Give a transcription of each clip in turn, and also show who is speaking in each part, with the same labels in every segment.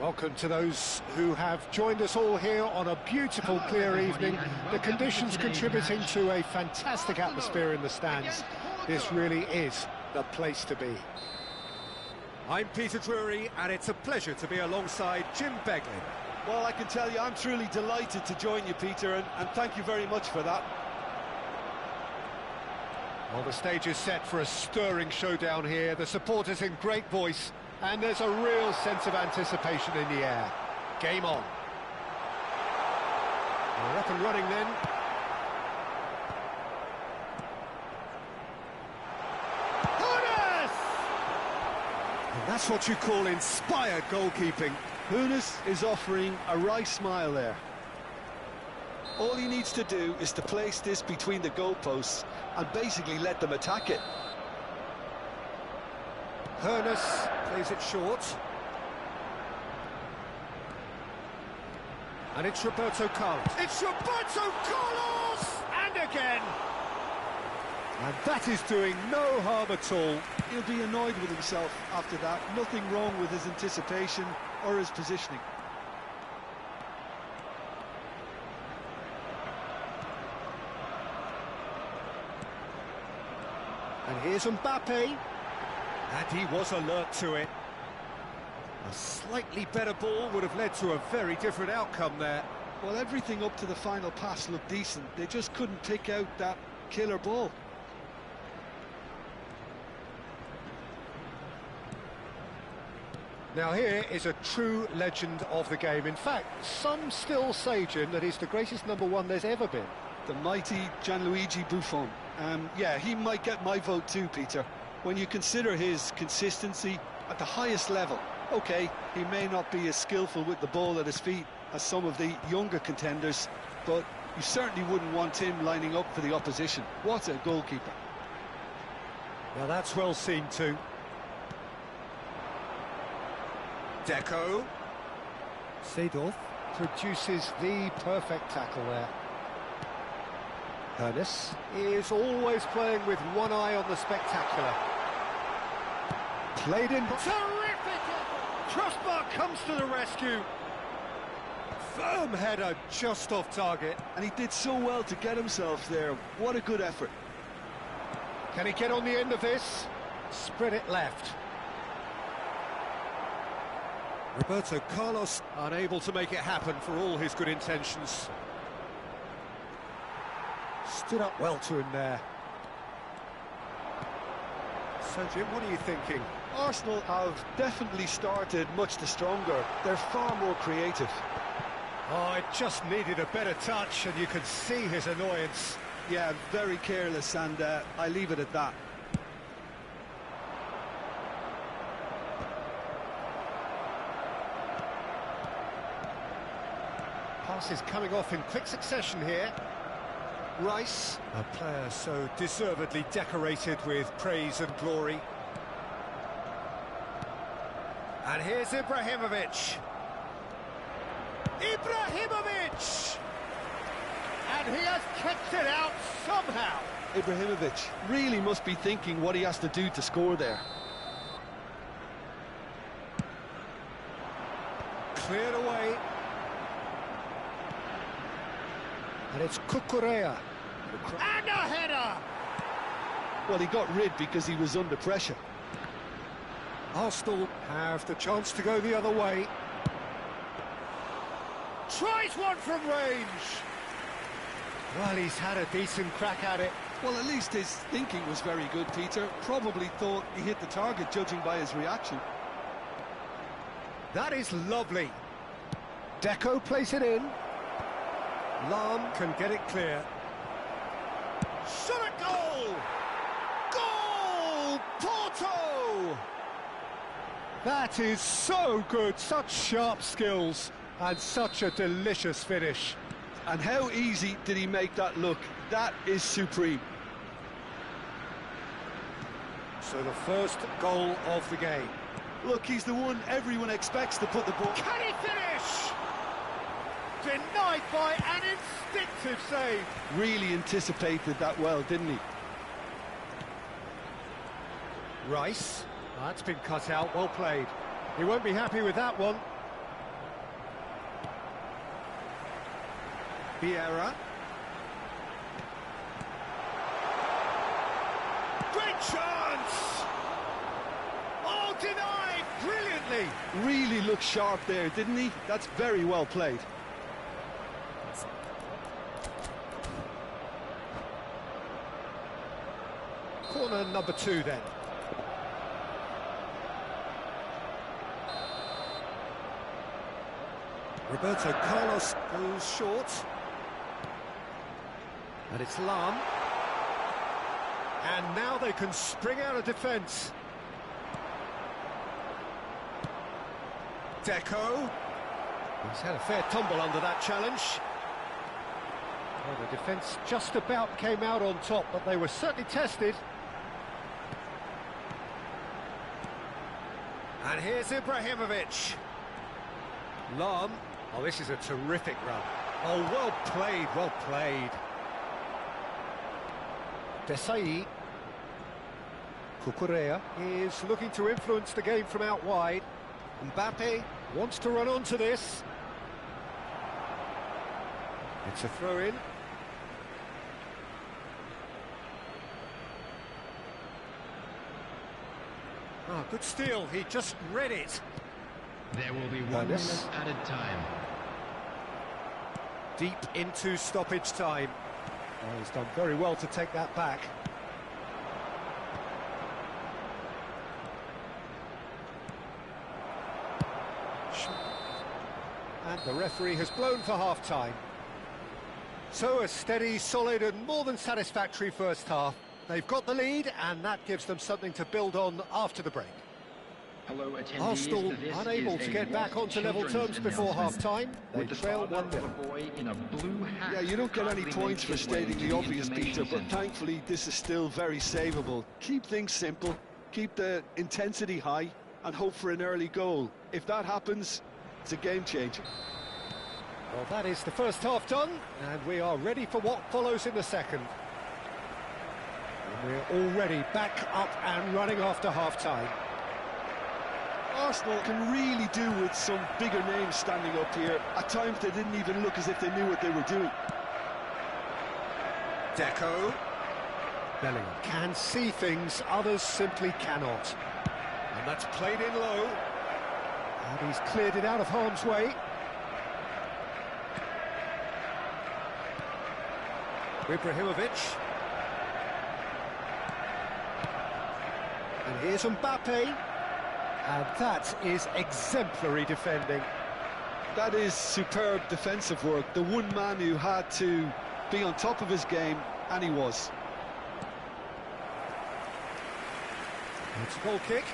Speaker 1: Welcome to those who have joined us all here on a beautiful, clear evening. The conditions contributing to a fantastic atmosphere in the stands. This really is the place to be.
Speaker 2: I'm Peter Drury, and it's a pleasure to be alongside Jim Beglin.
Speaker 3: Well, I can tell you, I'm truly delighted to join you, Peter, and thank you very much for that.
Speaker 1: Well, the stage is set for a stirring showdown here. The supporters in great voice, and there's a real sense of anticipation in the air. Game on. We're up and running then.
Speaker 2: And that's what you call inspired goalkeeping.
Speaker 3: Hunis is offering a wry smile there. All he needs to do is to place this between the goalposts and basically let them attack it.
Speaker 2: Hunis plays it short. And it's Roberto Carlos. It's Roberto Carlos! And again!
Speaker 1: And that is doing no harm at all.
Speaker 3: He'll be annoyed with himself after that. Nothing wrong with his anticipation or his positioning.
Speaker 1: And here's Mbappe.
Speaker 2: And he was alert to it. A slightly better ball would have led to a very different outcome there.
Speaker 3: Well, everything up to the final pass looked decent. They just couldn't pick out that killer ball.
Speaker 1: Now here is a true legend of the game. In fact, some still say, Jim, that he's the greatest number one there's ever been.
Speaker 3: The mighty Gianluigi Buffon. Yeah, he might get my vote too, Peter. When you consider his consistency at the highest level, okay, he may not be as skillful with the ball at his feet as some of the younger contenders, but you certainly wouldn't want him lining up for the opposition. What a goalkeeper.
Speaker 2: Well, that's well seen too. Deco.
Speaker 1: Seedorf produces the perfect tackle there. Hunis is always playing with one eye on the spectacular. Played in.
Speaker 2: Terrific! Crossbar comes to the rescue. Firm header just off target.
Speaker 3: And he did so well to get himself there. What a good effort.
Speaker 1: Can he get on the end of this? Spread it left.
Speaker 2: Roberto Carlos unable to make it happen for all his good intentions.
Speaker 1: Stood up well to him there.
Speaker 2: So, Jim, what are you thinking?
Speaker 3: Arsenal have definitely started much the stronger. They're far more creative.
Speaker 2: Oh, it just needed a better touch, and you could see his annoyance.
Speaker 3: Yeah, very careless, and I leave it at that.
Speaker 1: Passes coming off in quick succession here. Rice.
Speaker 2: A player so deservedly decorated with praise and glory. And here's Ibrahimovic. Ibrahimovic! And he has kicked it out somehow.
Speaker 3: Ibrahimovic really must be thinking what he has to do to score there.
Speaker 2: Cleared away.
Speaker 1: And it's Cucurella.
Speaker 2: And a header!
Speaker 3: Well, he got rid because he was under pressure.
Speaker 2: Arsenal have the chance to go the other way. Tries one from range.
Speaker 1: Well, he's had a decent crack at it.
Speaker 3: Well, at least his thinking was very good, Peter. Probably thought he hit the target, judging by his reaction.
Speaker 2: That is lovely.
Speaker 1: Deco plays it in.
Speaker 2: Lam can get it clear. Shot a goal! Goal! Porto!
Speaker 1: That is so good, such sharp skills, and such a delicious finish.
Speaker 3: And how easy did he make that look? That is supreme.
Speaker 2: So the first goal of the game.
Speaker 3: Look, he's the one everyone expects to put the ball...
Speaker 2: Can he finish? Denied by an instinctive save.
Speaker 3: Really anticipated that well, didn't he?
Speaker 1: Rice. That's been cut out, well played. He won't be happy with that one.
Speaker 2: Vieira. Great chance! Oh, denied brilliantly!
Speaker 3: Really looked sharp there, didn't he? That's very well played.
Speaker 2: Corner number 2 then. Roberto Carlos goes short. And it's Lam. And now they can spring out of defence. Deco. He's had a fair tumble under that challenge.
Speaker 1: Well, the defence just about came out on top, but they were certainly tested.
Speaker 2: And here's Ibrahimovic. Lam. Oh, this is a terrific run. Oh, well played, well played.
Speaker 1: Desai. Cucurella is looking to influence the game from out wide. Mbappe wants to run onto this. It's a throw-in.
Speaker 2: Oh, good steal, he just read it.
Speaker 4: There will be 1 minute added time.
Speaker 2: Deep into stoppage time.
Speaker 1: Oh, he's done very well to take that back.
Speaker 2: And the referee has blown for half-time. So a steady, solid and more than satisfactory first half. They've got the lead and that gives them something to build on after the break.
Speaker 4: Hello, attendees.
Speaker 2: Arsenal unable to get back onto level terms before half-time. They trail 1-0.
Speaker 3: Yeah, you don't get any points for stating the obvious, Peter, but thankfully this is still very savable. Keep things simple, keep the intensity high, and hope for an early goal. If that happens, it's a game changer.
Speaker 2: Well, that is the first half done, and we are ready for what follows in the second. And we're already back up and running after half-time.
Speaker 3: Arsenal can really do with some bigger names standing up here. At times they didn't even look as if they knew what they were doing.
Speaker 2: Deco.
Speaker 1: Bellingham can see things others simply cannot.
Speaker 2: And that's played in low.
Speaker 1: And he's cleared it out of harm's way.
Speaker 2: Ibrahimovic.
Speaker 1: And here's Mbappe. And that is exemplary defending.
Speaker 3: That is superb defensive work. The one man who had to be on top of his game, and he was.
Speaker 2: It's a goal kick.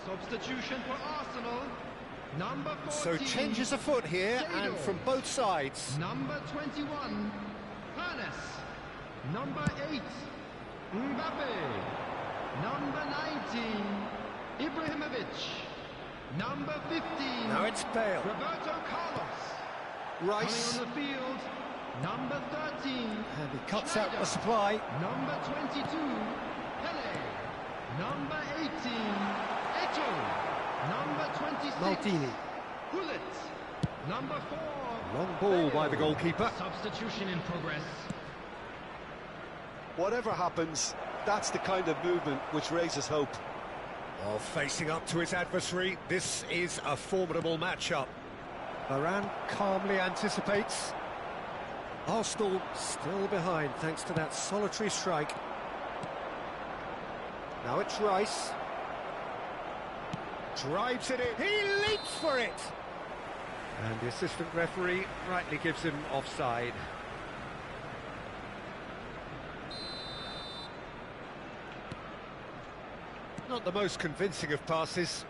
Speaker 4: Substitution for Arsenal. Number 14.
Speaker 2: So changes afoot here, and from both sides.
Speaker 4: Number 21, Hannes. Number 8, Mbappe. Number 19, Ibrahimovic. Number 15,
Speaker 2: Now it's Bale.
Speaker 4: Roberto Carlos.
Speaker 2: Rice.
Speaker 4: Coming on the field, number 13.
Speaker 2: And he cuts out the supply.
Speaker 4: Number 22, Pele. Number 18, Eto. Number 26,
Speaker 1: Maldini.
Speaker 4: Bullet. Number 4,
Speaker 2: Long ball by the goalkeeper.
Speaker 4: substitution in progress.
Speaker 3: Whatever happens, that's the kind of movement which raises hope.
Speaker 2: While facing up to his adversary, this is a formidable matchup.
Speaker 1: Varane calmly anticipates.
Speaker 2: Arsenal still behind thanks to that solitary strike. Now it's Rice. Drives it in. He leaps for it! And the assistant referee rightly gives him offside. Not the most convincing of passes.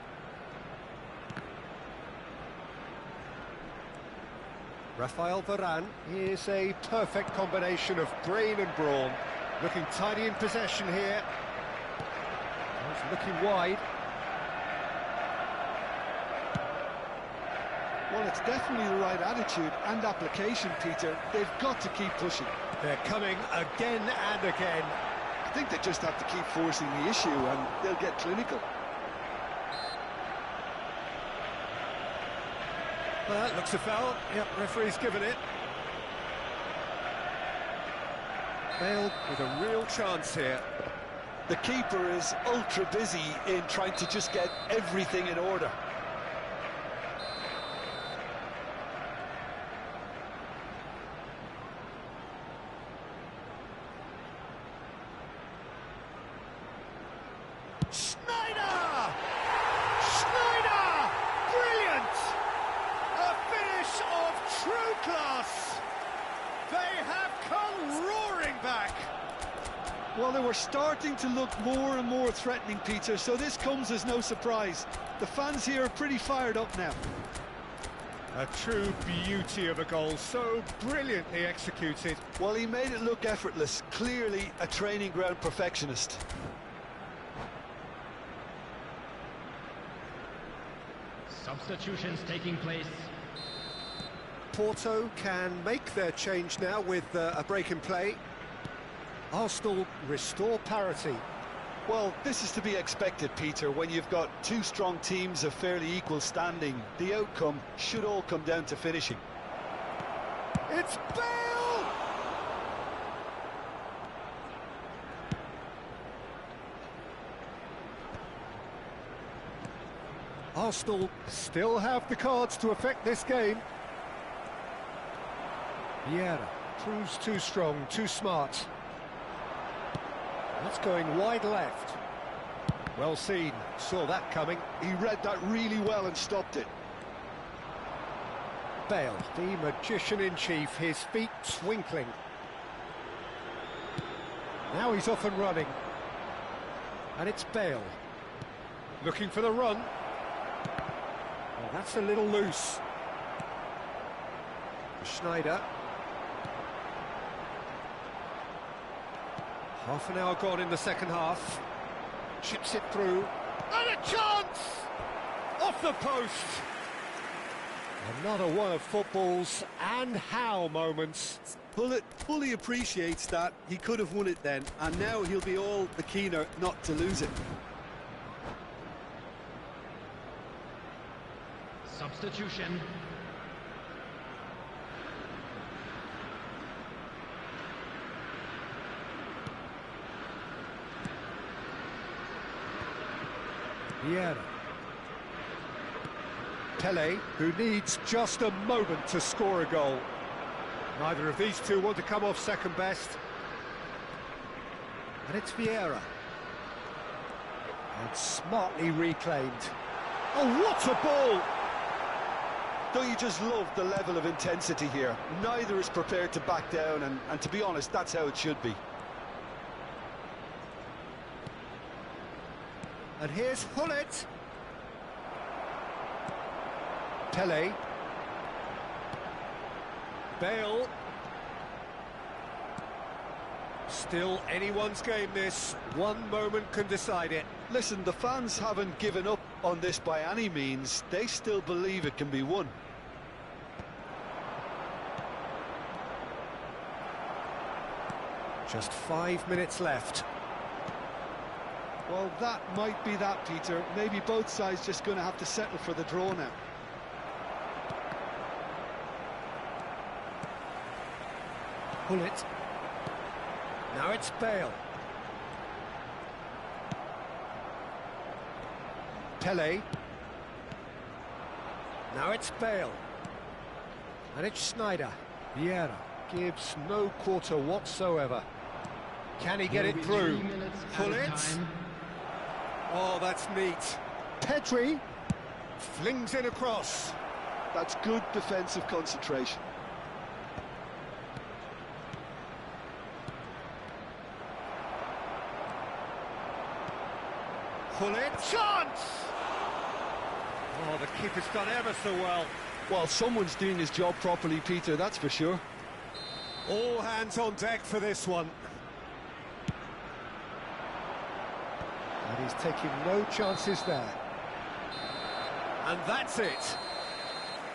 Speaker 2: Rafael Varane is a perfect combination of brain and brawn. Looking tidy in possession here. He's looking wide.
Speaker 3: Well, it's definitely the right attitude and application, Peter. They've got to keep pushing.
Speaker 2: They're coming again and again.
Speaker 3: I think they just have to keep forcing the issue and they'll get clinical.
Speaker 2: Well, that looks a foul. Yep, referee's given it. Bale with a real chance here.
Speaker 3: The keeper is ultra busy in trying to just get everything in order. Well, they were starting to look more and more threatening, Peter, so this comes as no surprise. The fans here are pretty fired up now.
Speaker 2: A true beauty of a goal, so brilliantly executed.
Speaker 3: Well, he made it look effortless, clearly a training ground perfectionist.
Speaker 4: Substitutions taking place.
Speaker 2: Porto can make their change now with a break in play. Arsenal restore parity.
Speaker 3: Well, this is to be expected, Peter, when you've got two strong teams of fairly equal standing. The outcome should all come down to finishing.
Speaker 2: It's Bale! Arsenal still have the cards to affect this game. Vieira proves too strong, too smart. That's going wide left. Well seen, saw that coming.
Speaker 3: He read that really well and stopped it.
Speaker 2: Bale, the magician-in-chief, his feet twinkling. Now he's off and running. And it's Bale. Looking for the run. Well, that's a little loose. Schneider. Half an hour gone in the second half. Chips it through. And a chance! Off the post! Another one of football's and how moments.
Speaker 5: Bullet fully appreciates that he could have won it then, and now he'll be all the keener not to lose it.
Speaker 4: Substitution.
Speaker 2: Vieira. Pele, who needs just a moment to score a goal. Neither of these two want to come off second best. And it's Vieira. And smartly reclaimed. Oh, what a ball!
Speaker 3: Don't you just love the level of intensity here? Neither is prepared to back down, and to be honest, that's how it should be.
Speaker 2: And here's Hullet. Pele. Bale. Still anyone's game this. One moment can decide it.
Speaker 3: Listen, the fans haven't given up on this by any means. They still believe it can be won.
Speaker 2: Just 5 minutes left.
Speaker 3: Well, that might be that, Peter. Maybe both sides just going to have to settle for the draw now.
Speaker 2: Hullet. Now it's Bale. Pele. Now it's Bale. And it's Schneider. Vieira gives no quarter whatsoever. Can he get it through? Hullet. Oh, that's neat.
Speaker 1: Pedri.
Speaker 2: Flings in across.
Speaker 3: That's good defensive concentration.
Speaker 2: Pull it. Chance! Oh, the keeper's done ever so well.
Speaker 3: Well, someone's doing his job properly, Peter, that's for sure.
Speaker 2: All hands on deck for this one.
Speaker 1: And he's taking no chances there.
Speaker 2: And that's it.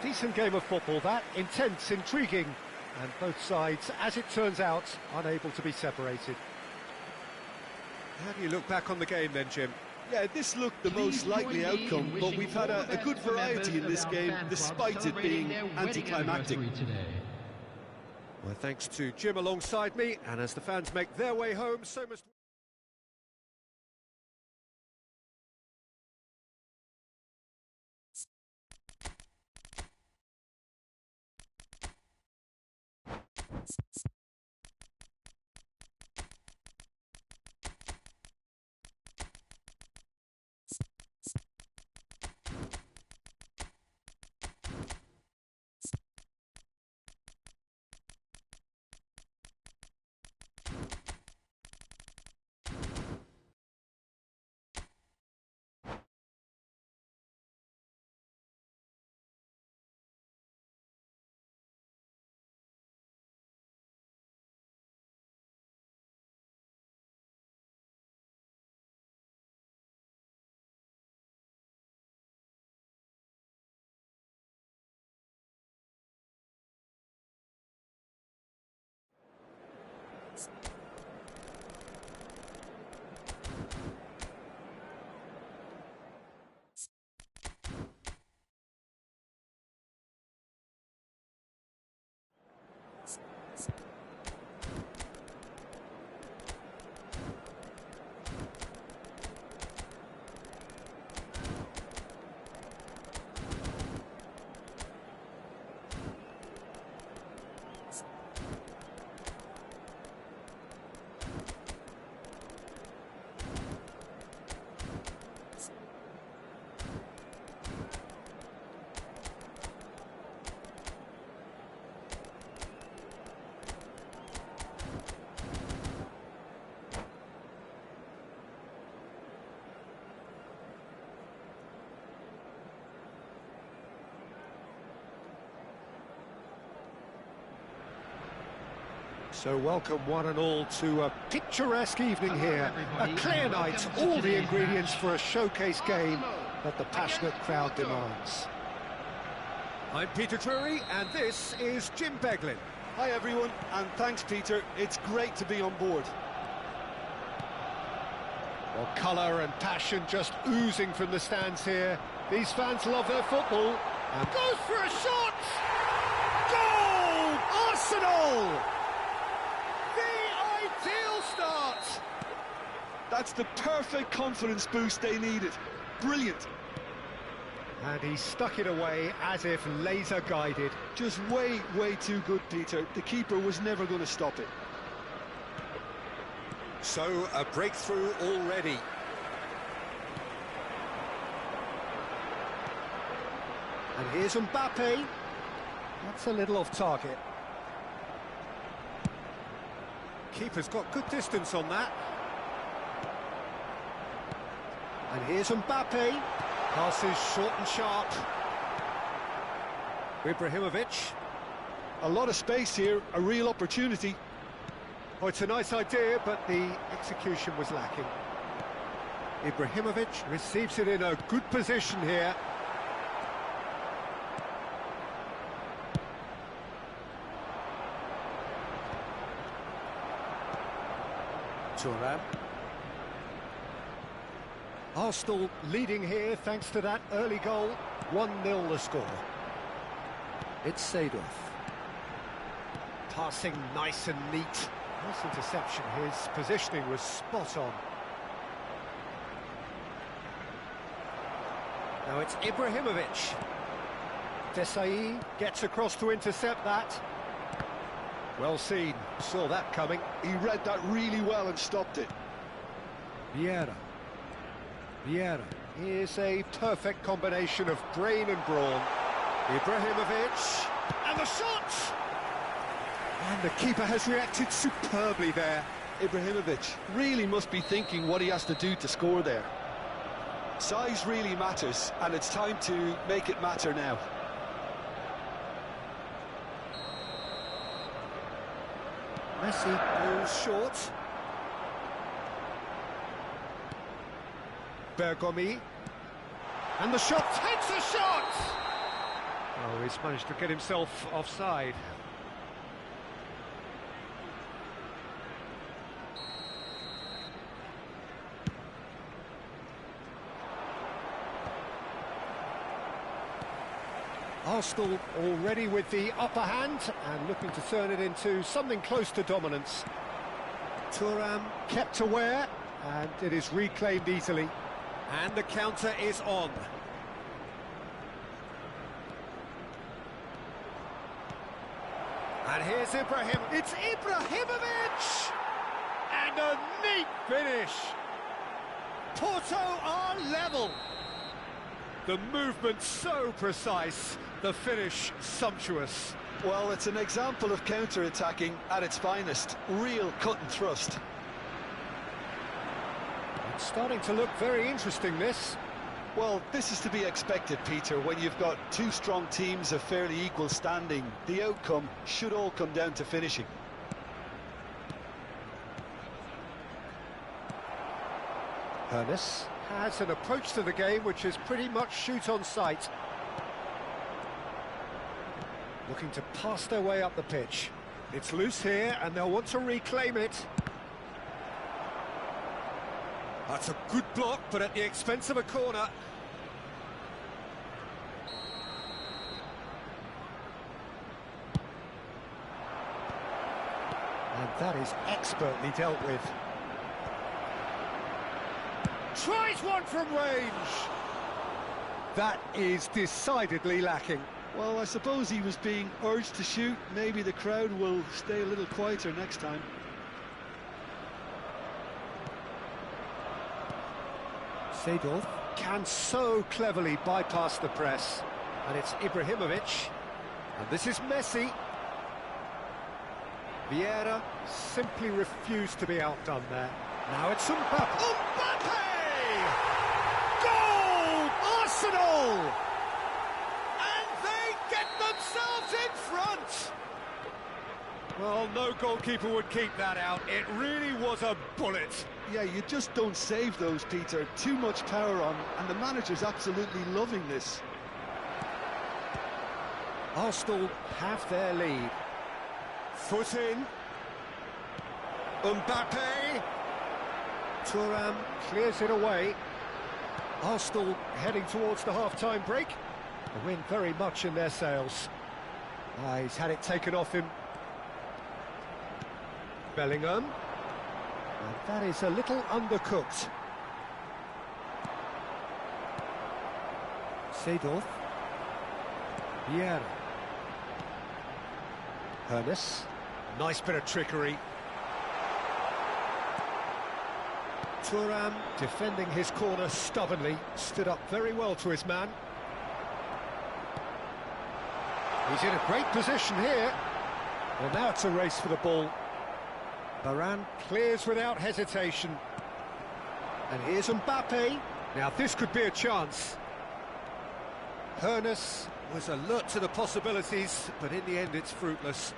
Speaker 1: Decent game of football, that. Intense, intriguing. And both sides, as it turns out, unable to be separated.
Speaker 2: How do you look back on the game then, Jim?
Speaker 3: Yeah, this looked the most likely outcome, but we've had a good variety in this game, despite it being anticlimactic.
Speaker 2: Well, thanks to Jim alongside me, and as the fans make their way home, so must...
Speaker 1: So welcome one and all to a picturesque evening here. A clear night, all the ingredients for a showcase game that the passionate crowd demands.
Speaker 2: I'm Peter Drury, and this is Jim Beglin.
Speaker 3: Hi everyone, and thanks Peter, it's great to be on board.
Speaker 1: Well, colour and passion just oozing from the stands here. These fans love their football. And
Speaker 2: Goes for a shot! Goal! Arsenal! The ideal start!
Speaker 3: That's the perfect confidence boost they needed. Brilliant.
Speaker 1: And he stuck it away as if laser guided.
Speaker 3: Just way too good, Peter. The keeper was never going to stop it.
Speaker 2: So, a breakthrough already.
Speaker 1: And here's Mbappe. That's a little off target.
Speaker 2: Keeper's got good distance on that.
Speaker 1: And here's Mbappe.
Speaker 2: Passes short and sharp. Ibrahimovic.
Speaker 3: A lot of space here, a real opportunity.
Speaker 1: Oh, it's a nice idea, but the execution was lacking.
Speaker 2: Ibrahimovic receives it in a good position here. Thuram.
Speaker 1: Arsenal leading here thanks to that early goal. 1-0 the score. It's Seedorf. Passing nice and neat. Nice interception. His positioning was spot on. Now it's Ibrahimovic. Desai gets across to intercept that. Well seen. Saw that coming.
Speaker 3: He read that really well and stopped it.
Speaker 1: Vieira.
Speaker 2: Vieira. Here's a perfect combination of brain and brawn. Ibrahimovic, and the shot!
Speaker 1: And the keeper has reacted superbly there.
Speaker 3: Ibrahimovic really must be thinking what he has to do to score there. Size really matters, and it's time to make it matter now.
Speaker 2: Messi goes short. Bergomi. And the shot, takes a shot! Oh, he's managed to get himself offside. Arsenal already with the upper hand and looking to turn it into something close to dominance. Thuram kept aware and it is reclaimed easily. And the counter is on. And here's Ibrahim. It's Ibrahimovic! And a neat finish. Porto are level. The movement so precise, the finish sumptuous.
Speaker 3: Well, it's an example of counter-attacking at its finest. Real cut and thrust.
Speaker 2: It's starting to look very interesting, this.
Speaker 3: Well, this is to be expected, Peter, when you've got two strong teams of fairly equal standing. The outcome should all come down to finishing.
Speaker 2: Ernest has an approach to the game which is pretty much shoot on sight. Looking to pass their way up the pitch. It's loose here and they'll want to reclaim it. That's a good block, but at the expense of a corner. And that is expertly dealt with. Tries one from range. That is decidedly lacking.
Speaker 3: Well, I suppose he was being urged to shoot. Maybe the crowd will stay a little quieter next time.
Speaker 2: Seedorf can so cleverly bypass the press. And it's Ibrahimovic. And this is Messi. Vieira simply refused to be outdone there. Now it's Mbappe. Mbappe! Goal! Arsenal! And they get themselves in front! Well, no goalkeeper would keep that out. It really was a bullet.
Speaker 3: Yeah, you just don't save those, Peter. Too much power on, and the manager's absolutely loving this.
Speaker 2: Arsenal have their lead. Foot in. Mbappe. Thuram clears it away. Arsenal heading towards the half-time break. The wind very much in their sails. He's had it taken off him. Bellingham. And that is a little undercooked. Seedorf. Vieira. Ernest. Nice bit of trickery. Thuram defending his corner stubbornly, stood up very well to his man. He's in a great position here. Well, now it's a race for the ball. Varane clears without hesitation. And here's Mbappe. Now this could be a chance. Ernest was alert to the possibilities, but in the end it's fruitless.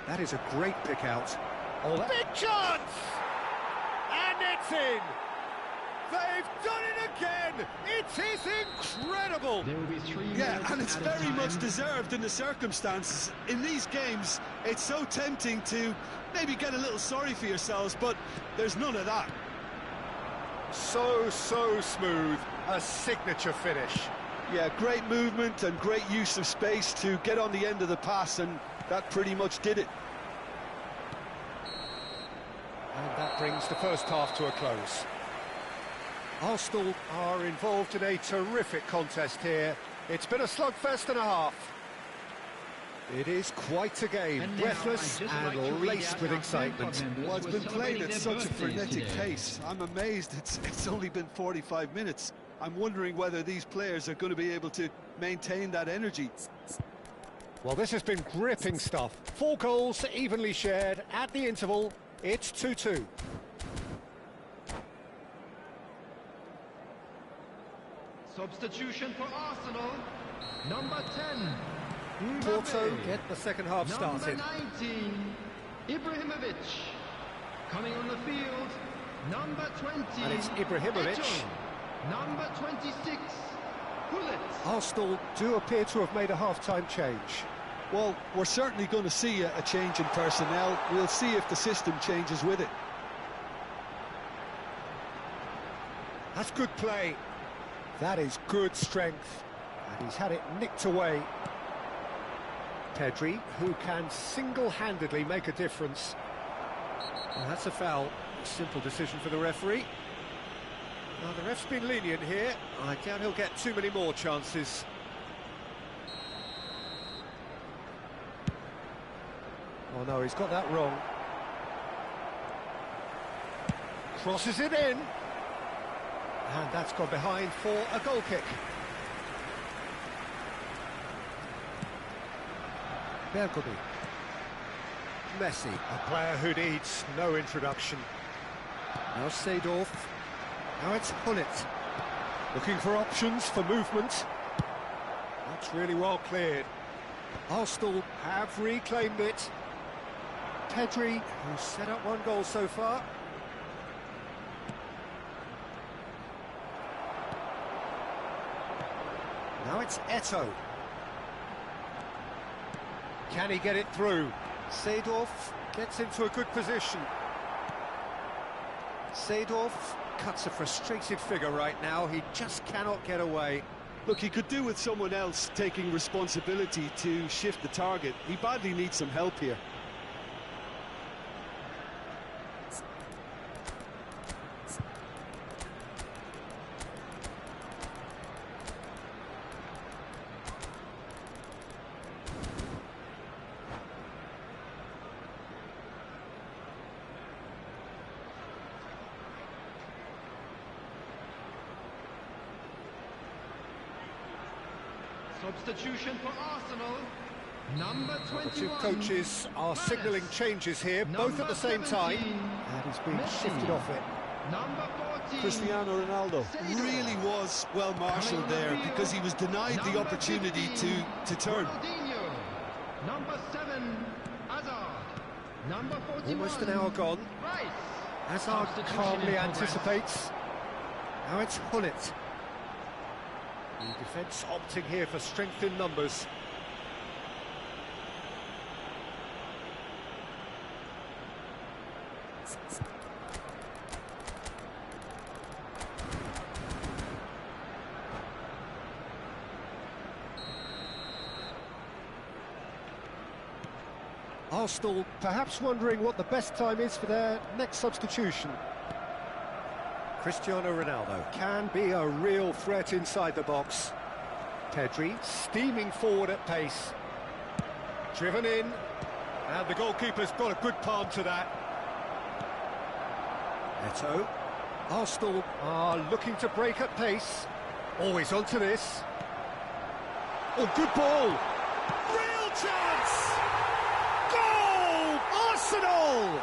Speaker 2: That is a great pick out. Oh, big chance! And it's in! They've done it again! It is incredible!
Speaker 4: There will be 3
Speaker 3: Yeah,
Speaker 4: minutes
Speaker 3: and it's
Speaker 4: added
Speaker 3: very
Speaker 4: time.
Speaker 3: much deserved in the circumstances. In these games, it's so tempting to maybe get a little sorry for yourselves, but there's none of that.
Speaker 2: So smooth. A signature finish.
Speaker 3: Yeah, great movement and great use of space to get on the end of the pass, and that pretty much did it.
Speaker 2: And that brings the first half to a close. Arsenal are involved in a terrific contest here. It's been a slugfest and a half. It is quite a game,
Speaker 4: And now
Speaker 2: breathless
Speaker 4: I'd just like to
Speaker 2: and
Speaker 4: read
Speaker 2: laced
Speaker 4: out
Speaker 2: with
Speaker 4: our
Speaker 2: excitement.
Speaker 4: fan club
Speaker 3: Well, it's
Speaker 4: members
Speaker 3: been
Speaker 4: who are
Speaker 3: played at
Speaker 4: celebrating
Speaker 3: such a
Speaker 4: their birthdays
Speaker 3: frenetic
Speaker 4: today.
Speaker 3: pace. I'm amazed it's only been 45 minutes. I'm wondering whether these players are going to be able to maintain that energy.
Speaker 1: Well, this has been gripping stuff. 4 goals evenly shared at the interval. It's 2-2.
Speaker 4: Substitution for Arsenal. Number 10.
Speaker 2: Porto
Speaker 4: Mbappe.
Speaker 2: get the second half started.
Speaker 4: Number 19. Ibrahimovic. Coming on the field. Number 20.
Speaker 1: And it's Ibrahimovic.
Speaker 4: Eto. Number 26. Gullit.
Speaker 1: Arsenal do appear to have made a half-time change.
Speaker 3: Well, we're certainly going to see a change in personnel. We'll see if the system changes with it.
Speaker 1: That's good play. That is good strength. And he's had it nicked away. Pedri, who can single-handedly make a difference.
Speaker 2: Well, that's a foul. Simple decision for the referee. Well, the ref's been lenient here. I doubt he'll get too many more chances.
Speaker 1: Oh no, he's got that wrong. Crosses it in. And that's gone behind for a goal kick. Bergomi.
Speaker 2: Messi.
Speaker 1: A player who needs no introduction.
Speaker 2: Now Seedorf.
Speaker 1: Now it's Gullit. Looking for options for movement. That's really well cleared. Arsenal have reclaimed it. Pedri, who's set up 1 goal so far. Now it's Eto. Can he get it through?
Speaker 2: Seedorf gets into a good position. Seedorf cuts a frustrated figure right now. He just cannot get away.
Speaker 3: Look, he could do with someone else taking responsibility to shift the target. He badly needs some help here.
Speaker 4: Substitution for Arsenal. Number 21.
Speaker 1: The two coaches are
Speaker 4: Palace.
Speaker 1: signalling changes here, both at the same time.
Speaker 4: 17.
Speaker 1: And he's being
Speaker 4: Messi.
Speaker 1: shifted off it.
Speaker 4: Number 14.
Speaker 3: Cristiano Ronaldo
Speaker 4: Seedorf.
Speaker 3: really was well marshaled there because he was denied the
Speaker 4: Number
Speaker 3: opportunity
Speaker 4: 15.
Speaker 3: to turn.
Speaker 4: Ronaldinho. Number 7. Hazard. Number 41.
Speaker 2: Almost an hour gone.
Speaker 4: Rice.
Speaker 1: Hazard
Speaker 4: Substitution
Speaker 1: calmly
Speaker 4: in progress.
Speaker 1: anticipates. Now it's Gullit. The defence opting here for strength in numbers. Arsenal perhaps wondering what the best time is for their next substitution.
Speaker 2: Cristiano Ronaldo.
Speaker 1: Can be a real threat inside the box. Pedri steaming forward at pace. Driven in. And the goalkeeper's got a good palm to that.
Speaker 2: Eto.
Speaker 1: Arsenal are looking to break at pace. Always onto this. Oh, good ball. Real chance! Goal! Arsenal!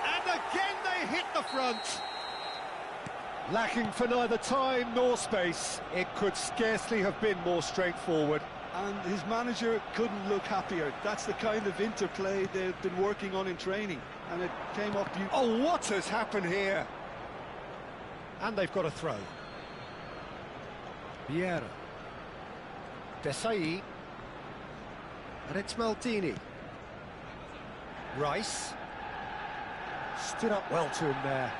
Speaker 1: And again they hit the front. Lacking for neither time nor space. It could scarcely have been more straightforward.
Speaker 3: And his manager couldn't look happier. That's the kind of interplay they've been working on in training, and it came off beautifully.
Speaker 1: Oh, what has happened here? And they've got a throw. Vieira. Desai.
Speaker 2: And it's Maldini.
Speaker 1: Rice. Stood up well to him there.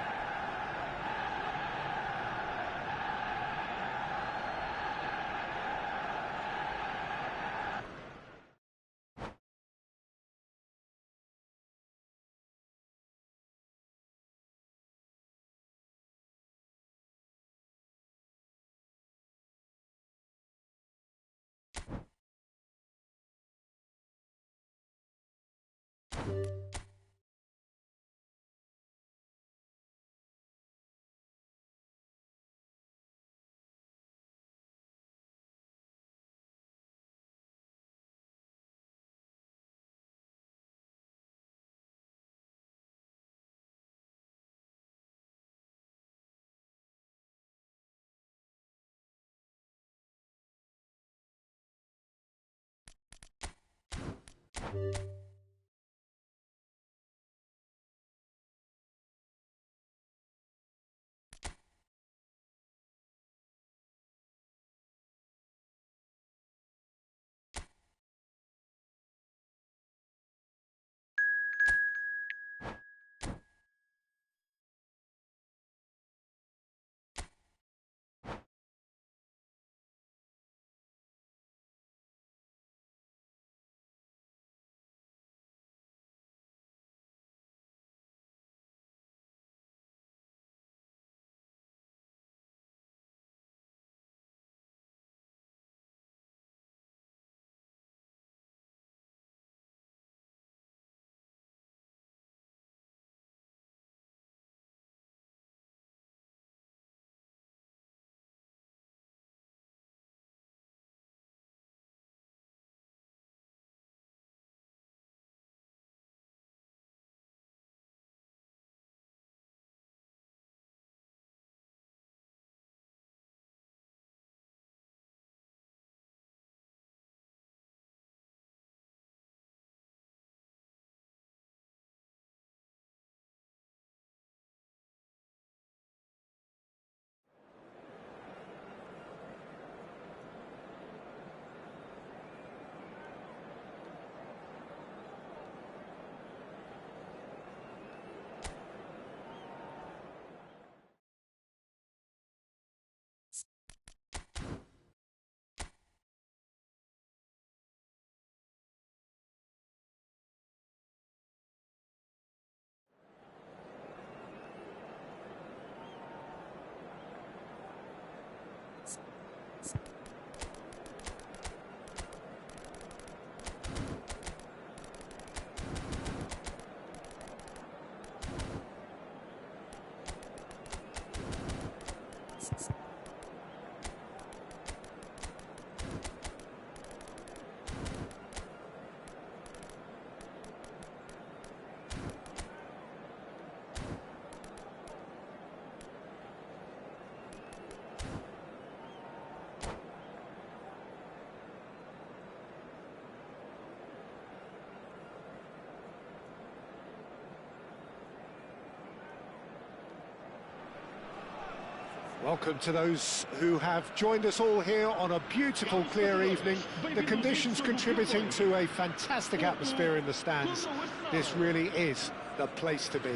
Speaker 1: Welcome to those who have joined us all here on a beautiful, clear evening. The conditions contributing to a fantastic atmosphere in the stands. This really is the place to be.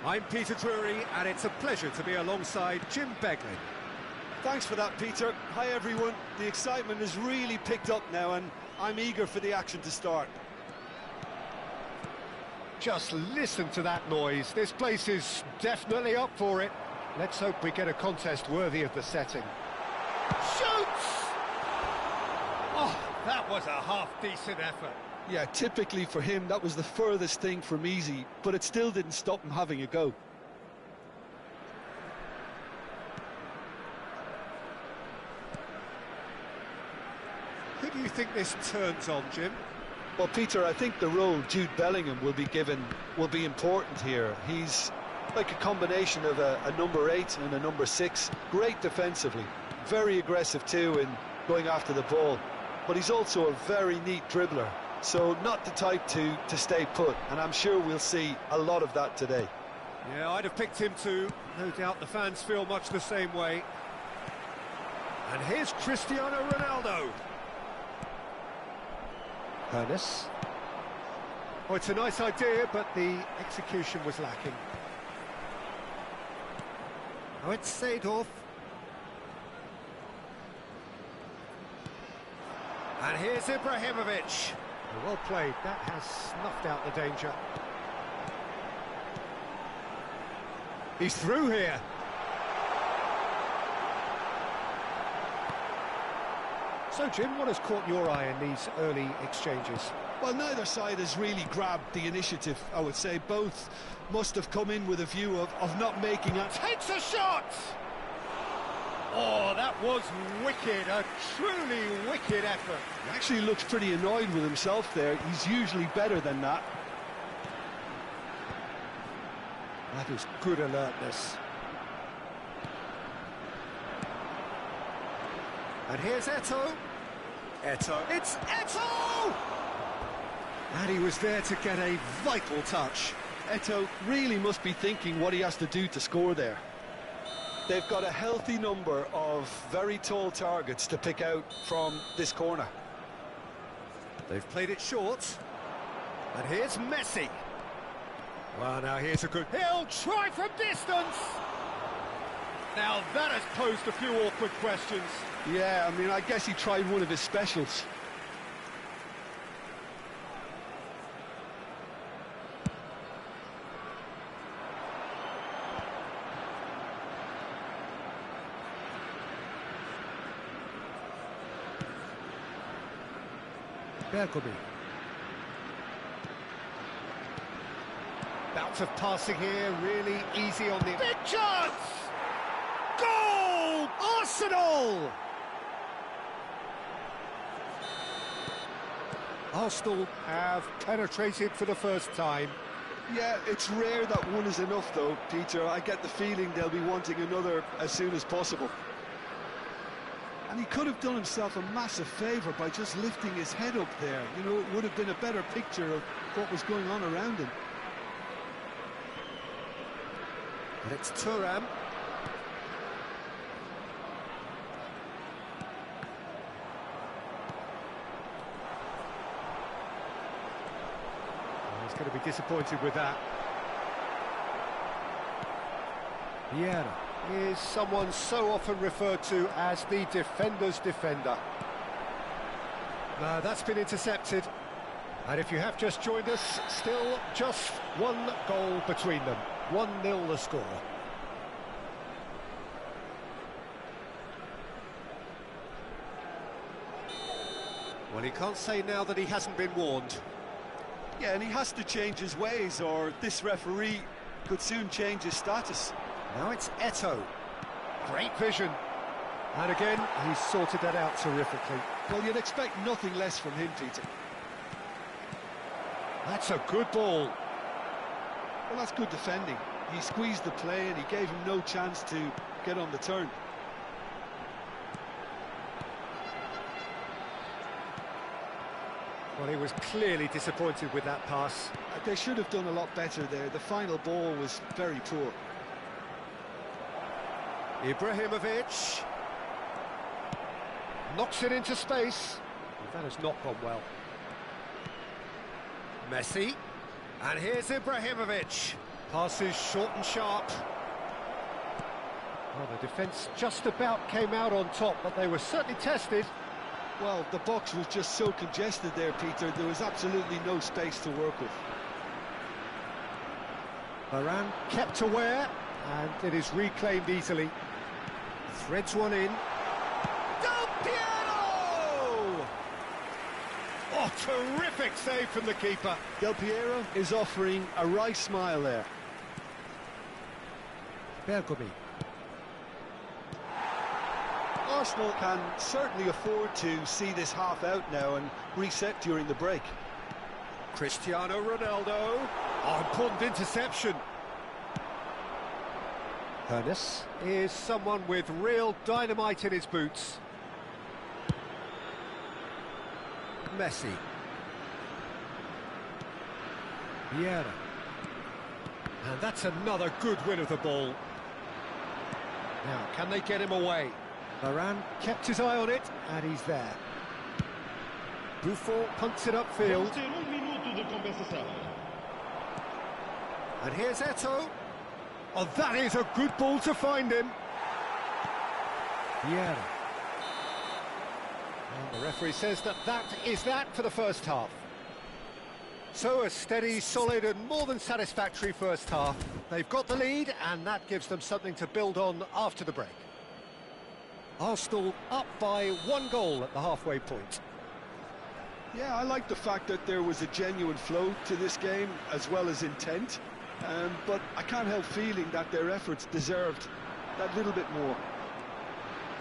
Speaker 2: I'm Peter Drury, and it's a pleasure to be alongside Jim Beglin.
Speaker 3: Thanks for that, Peter. Hi, everyone. The excitement has really picked up now, and I'm eager for the action to start.
Speaker 1: Just listen to that noise. This place is definitely up for it. Let's hope we get a contest worthy of the setting.
Speaker 2: Shoots! Oh, that was a half-decent effort.
Speaker 3: Yeah, typically for him, that was the furthest thing from easy, but it still didn't stop him having a go.
Speaker 2: Who do you think this turns on, Jim?
Speaker 3: Well, Peter, I think the role Jude Bellingham will be given will be important here. He's like a combination of a number 8 and a number 6. Great defensively, very aggressive too in going after the ball, but he's also a very neat dribbler, so not the type to stay put, and I'm sure we'll see a lot of that today.
Speaker 2: Yeah, I'd have picked him too. No doubt the fans feel much the same way. And here's Cristiano Ronaldo.
Speaker 1: Ernest.
Speaker 2: Oh, it's a nice idea, but the execution was lacking. Oh, it's Seedorf. And here's Ibrahimovic.
Speaker 1: Well played, that has snuffed out the danger.
Speaker 2: He's through here.
Speaker 1: So, Jim, what has caught your eye in these early exchanges?
Speaker 3: Well, neither side has really grabbed the initiative, I would say. Both must have come in with a view of not making it.
Speaker 2: Takes a shot! Oh, that was wicked, a truly wicked effort.
Speaker 3: He actually looks pretty annoyed with himself there. He's usually better than that.
Speaker 2: That is good alertness. And here's Eto'o. Eto'o. It's Eto'o! And he was there to get a vital touch.
Speaker 3: Eto'o really must be thinking what he has to do to score there. They've got a healthy number of very tall targets to pick out from this corner.
Speaker 2: They've played it short. And here's Messi. Well, now here's a good... He'll try from distance! Now that has posed a few awkward questions.
Speaker 3: Yeah, I mean, I guess he tried one of his specials.
Speaker 2: Bergomi. Bout of passing here, really easy on the... Big chance! Goal! Arsenal! Arsenal have penetrated for the first time.
Speaker 3: Yeah, it's rare that one is enough, though, Peter. I get the feeling they'll be wanting another as soon as possible. And he could have done himself a massive favour by just lifting his head up there. You know, it would have been a better picture of what was going on around him.
Speaker 2: And it's Thuram. Oh, he's going to be disappointed with that. Vieira is someone so often referred to as the defender's defender. No, that's been intercepted. And if you have just joined us, still just one goal between them. 1-0 the score. Well, he can't say now that he hasn't been warned.
Speaker 3: Yeah, and he has to change his ways, or this referee could soon change his status.
Speaker 2: Now it's Eto'o. Great vision. And again, he's sorted that out terrifically.
Speaker 3: Well, you'd expect nothing less from him, Peter.
Speaker 2: That's a good ball.
Speaker 3: Well, that's good defending. He squeezed the play and he gave him no chance to get on the turn.
Speaker 2: Well, he was clearly disappointed with that pass.
Speaker 3: They should have done a lot better there. The final ball was very poor.
Speaker 2: Ibrahimovic knocks it into space. Well, that has not gone well. Messi, and here's Ibrahimovic. Passes short and sharp. Well, the defence just about came out on top, but they were certainly tested.
Speaker 3: Well, the box was just so congested there, Peter. There was absolutely no space to work with.
Speaker 2: Varane kept aware, and it is reclaimed easily. Threads one in. Del Piero! Oh, terrific save from the keeper.
Speaker 3: Del Piero is offering a wry smile there.
Speaker 2: Bergomi.
Speaker 3: Arsenal can certainly afford to see this half out now and reset during the break.
Speaker 2: Cristiano Ronaldo. Oh, important interception. Ernest is someone with real dynamite in his boots. Messi. Vieira. And that's another good win of the ball. Now, can they get him away? Varane kept his eye on it, and he's there. Buffon punts it upfield. And here's Eto'o. Oh, that is a good ball to find him. Vieira. And the referee says that is that for the first half. So a steady, solid and more than satisfactory first half. They've got the lead and that gives them something to build on after the break. Arsenal up by 1 goal at the halfway point.
Speaker 3: Yeah, I like the fact that there was a genuine flow to this game as well as intent, but I can't help feeling that their efforts deserved that little bit more.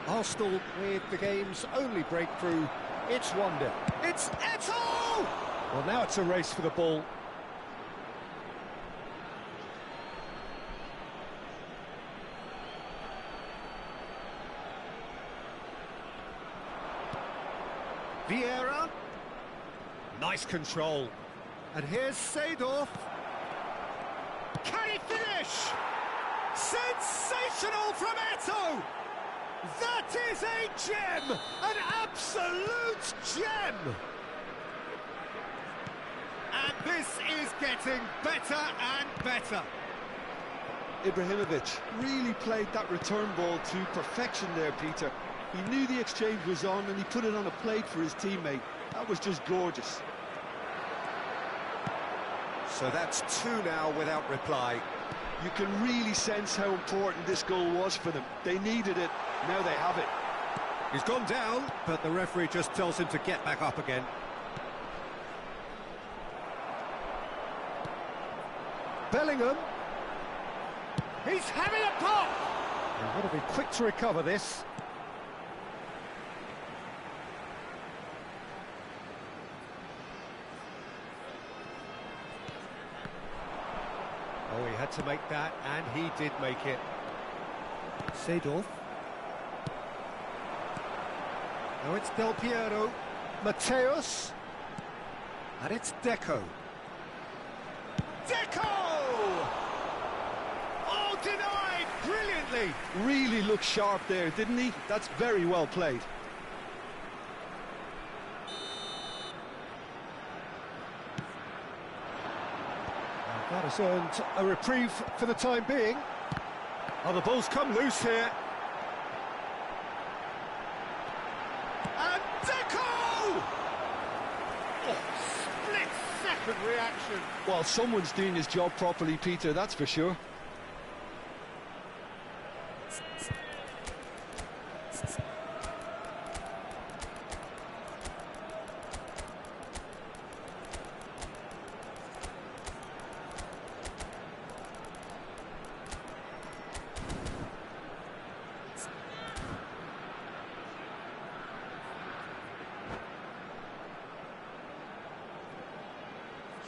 Speaker 2: Arsenal with the game's only breakthrough. It's 1-0. It's Eto'o! Well, now it's a race for the ball. Vieira. Nice control. And here's Seedorf. Can he finish? Sensational from Eto'o! That is a gem! An absolute gem! And this is getting better and better.
Speaker 3: Ibrahimovic really played that return ball to perfection there, Peter. He knew the exchange was on and he put it on a plate for his teammate. That was just gorgeous.
Speaker 2: So that's 2 now without reply.
Speaker 3: You can really sense how important this goal was for them. They needed it, now they have it.
Speaker 2: He's gone down, but the referee just tells him to get back up again. Bellingham. He's having a pop! They've got to be quick to recover this. Oh, he had to make that, and he did make it. Seedorf. Now it's Del Piero. Mateus. And it's Deco. Deco! Oh, denied! Brilliantly!
Speaker 3: Really looked sharp there, didn't he? That's very well played.
Speaker 2: That has earned a reprieve for the time being. Oh, the ball's come loose here. And Deco! Oh, split-second reaction.
Speaker 3: Well, someone's doing his job properly, Peter, that's for sure.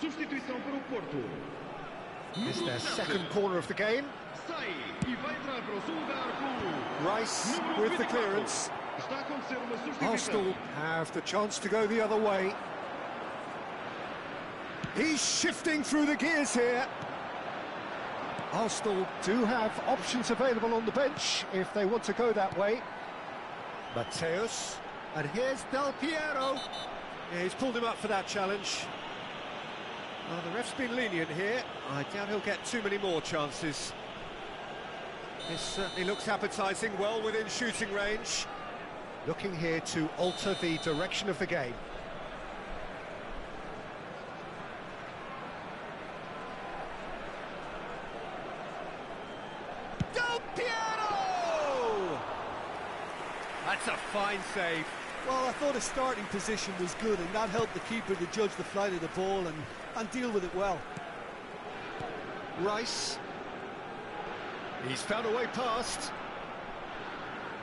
Speaker 4: Substituição para o Porto.
Speaker 2: It's their second corner of the game.
Speaker 4: Sai e vai entrar para o seu lugar com
Speaker 2: Rice with the clearance.
Speaker 4: Está a acontecer uma substituição.
Speaker 2: Arsenal have the chance to go the other way. He's shifting through the gears here. Arsenal do have options available on the bench if they want to go that way. Mateus. And here's Del Piero. Yeah, he's pulled him up for that challenge. Well, the ref's been lenient here. I doubt he'll get too many more chances. This certainly looks appetising, well within shooting range. Looking here to alter the direction of the game. Del Piero! That's a fine save.
Speaker 3: Well, I thought his starting position was good, and that helped the keeper to judge the flight of the ball and deal with it well.
Speaker 2: Rice. He's found a way past.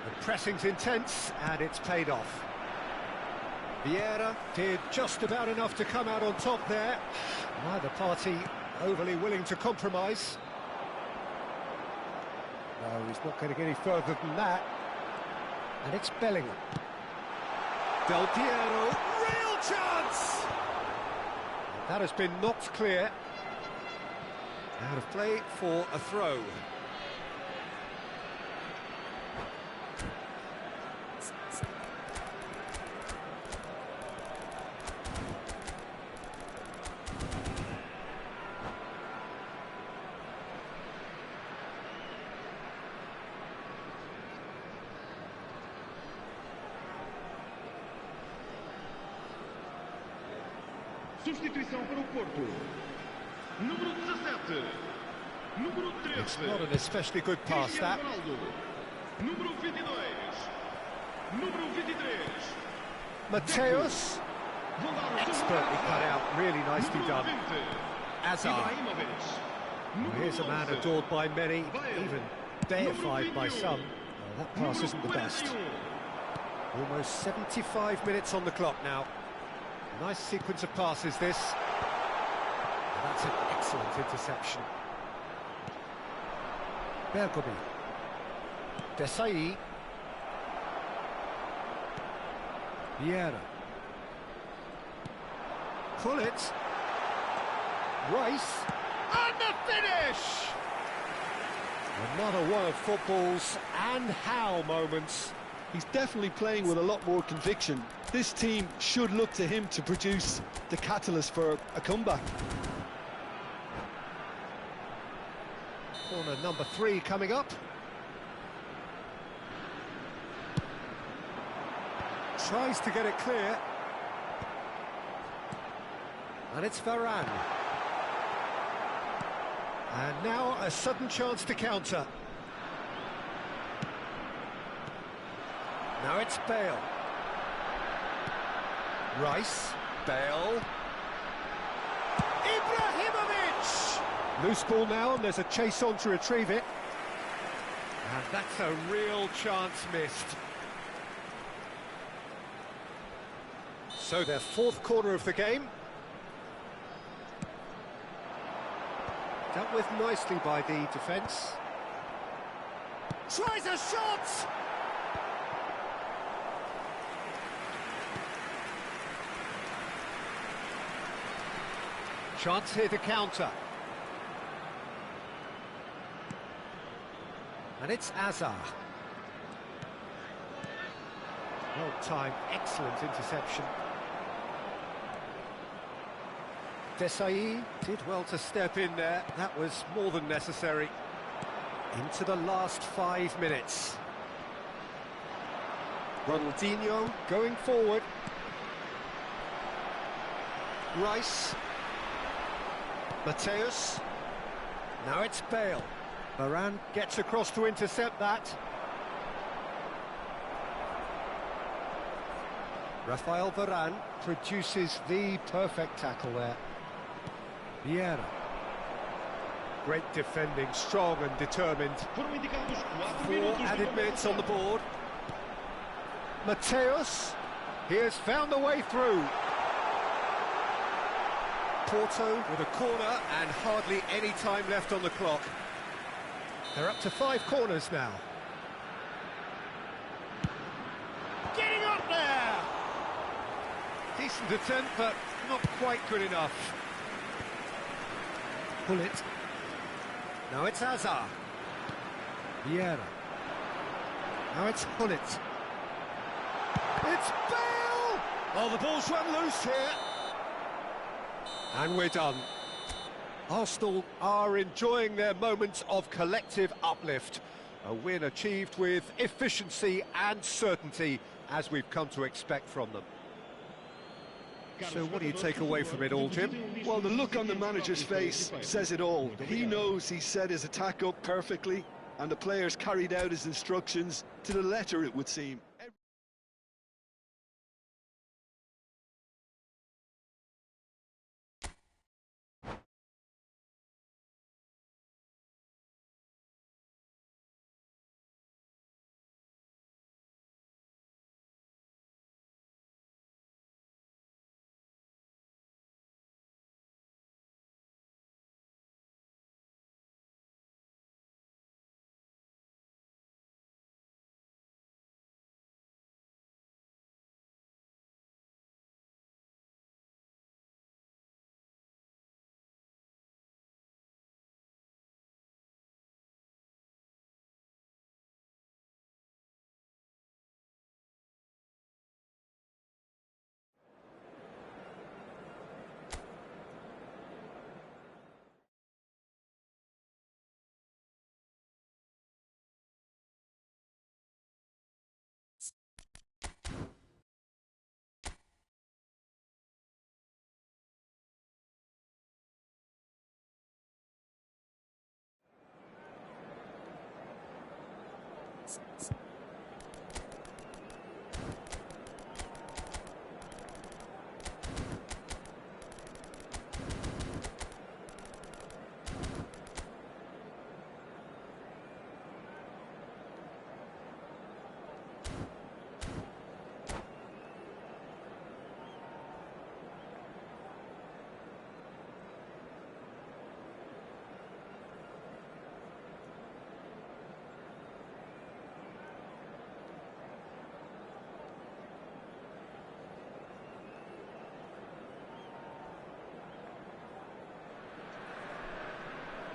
Speaker 2: The pressing's intense, and it's paid off. Vieira did just about enough to come out on top there. Neither party overly willing to compromise. No, he's not going to get any further than that. And it's Bellingham. Del Piero, real chance! That has been knocked clear. Out of play for a throw.
Speaker 4: Substituição para o Porto. Número 17. Número 13.
Speaker 2: It's not an especially good pass, that.
Speaker 4: Ronaldo. Número 22. Número 23.
Speaker 2: Mateus. Expertly cut out, really nicely done. Azar. Here's a man adored by many, even deified by some. Well, that pass isn't the best. Almost 75 minutes on the clock now. Nice sequence of passes, this. That's an excellent interception. Bergomi. Desai. Vieira. Pullet. Rice. And the finish! Another one of football's and how moments.
Speaker 3: He's definitely playing with a lot more conviction. This team should look to him to produce the catalyst for a comeback.
Speaker 2: Corner number 3 coming up. Tries to get it clear. And it's Varane. And now a sudden chance to counter. Now it's Bale. Rice. Bale. Ibrahimovic! Loose ball now, and there's a chase on to retrieve it. And that's a real chance missed. So their 4th corner of the game. Dealt with nicely by the defence. Tries a shot! Chance here to counter. And it's Azar. Well timed, excellent interception. Desai did well to step in there. That was more than necessary. Into the last 5 minutes. Ronaldinho going forward. Rice. Mateus. Now it's Bale. Varane gets across to intercept that. Rafael Varane produces the perfect tackle there. Vieira. Great defending, strong and determined. 4 added minutes on the board. Mateus. He has found the way through. Porto with a corner and hardly any time left on the clock. They're up to 5 corners now. Getting up there! Decent attempt, but not quite good enough. Pullet. Now it's Azar. Vieira. Now it's Pullet. It's Bale! Oh, the ball's run loose here. And we're done. Arsenal are enjoying their moments of collective uplift. A win achieved with efficiency and certainty, as we've come to expect from them. So what do you take away from it all, Jim?
Speaker 3: Well, the look on the manager's face says it all. He knows he set his attack up perfectly, and the players carried out his instructions to the letter, it would seem.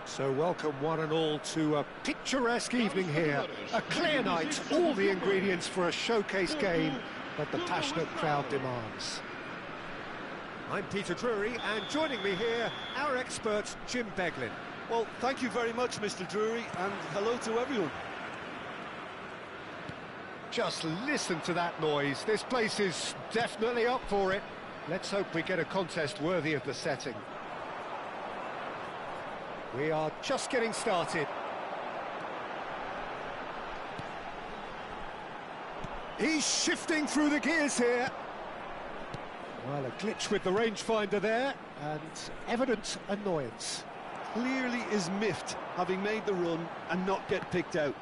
Speaker 1: So welcome one and all to a picturesque evening here. A clear night, all the ingredients for a showcase game that the passionate crowd demands.
Speaker 2: I'm Peter Drury, and joining me here, our expert, Jim Beglin.
Speaker 3: Well, thank you very much, Mr. Drury, and hello to everyone.
Speaker 1: Just listen to that noise. This place is definitely up for it. Let's hope we get a contest worthy of the setting. We are just getting started. He's shifting through the gears here. Well, a glitch with the rangefinder there, and evident annoyance.
Speaker 3: Clearly is miffed, having made the run and not get picked out.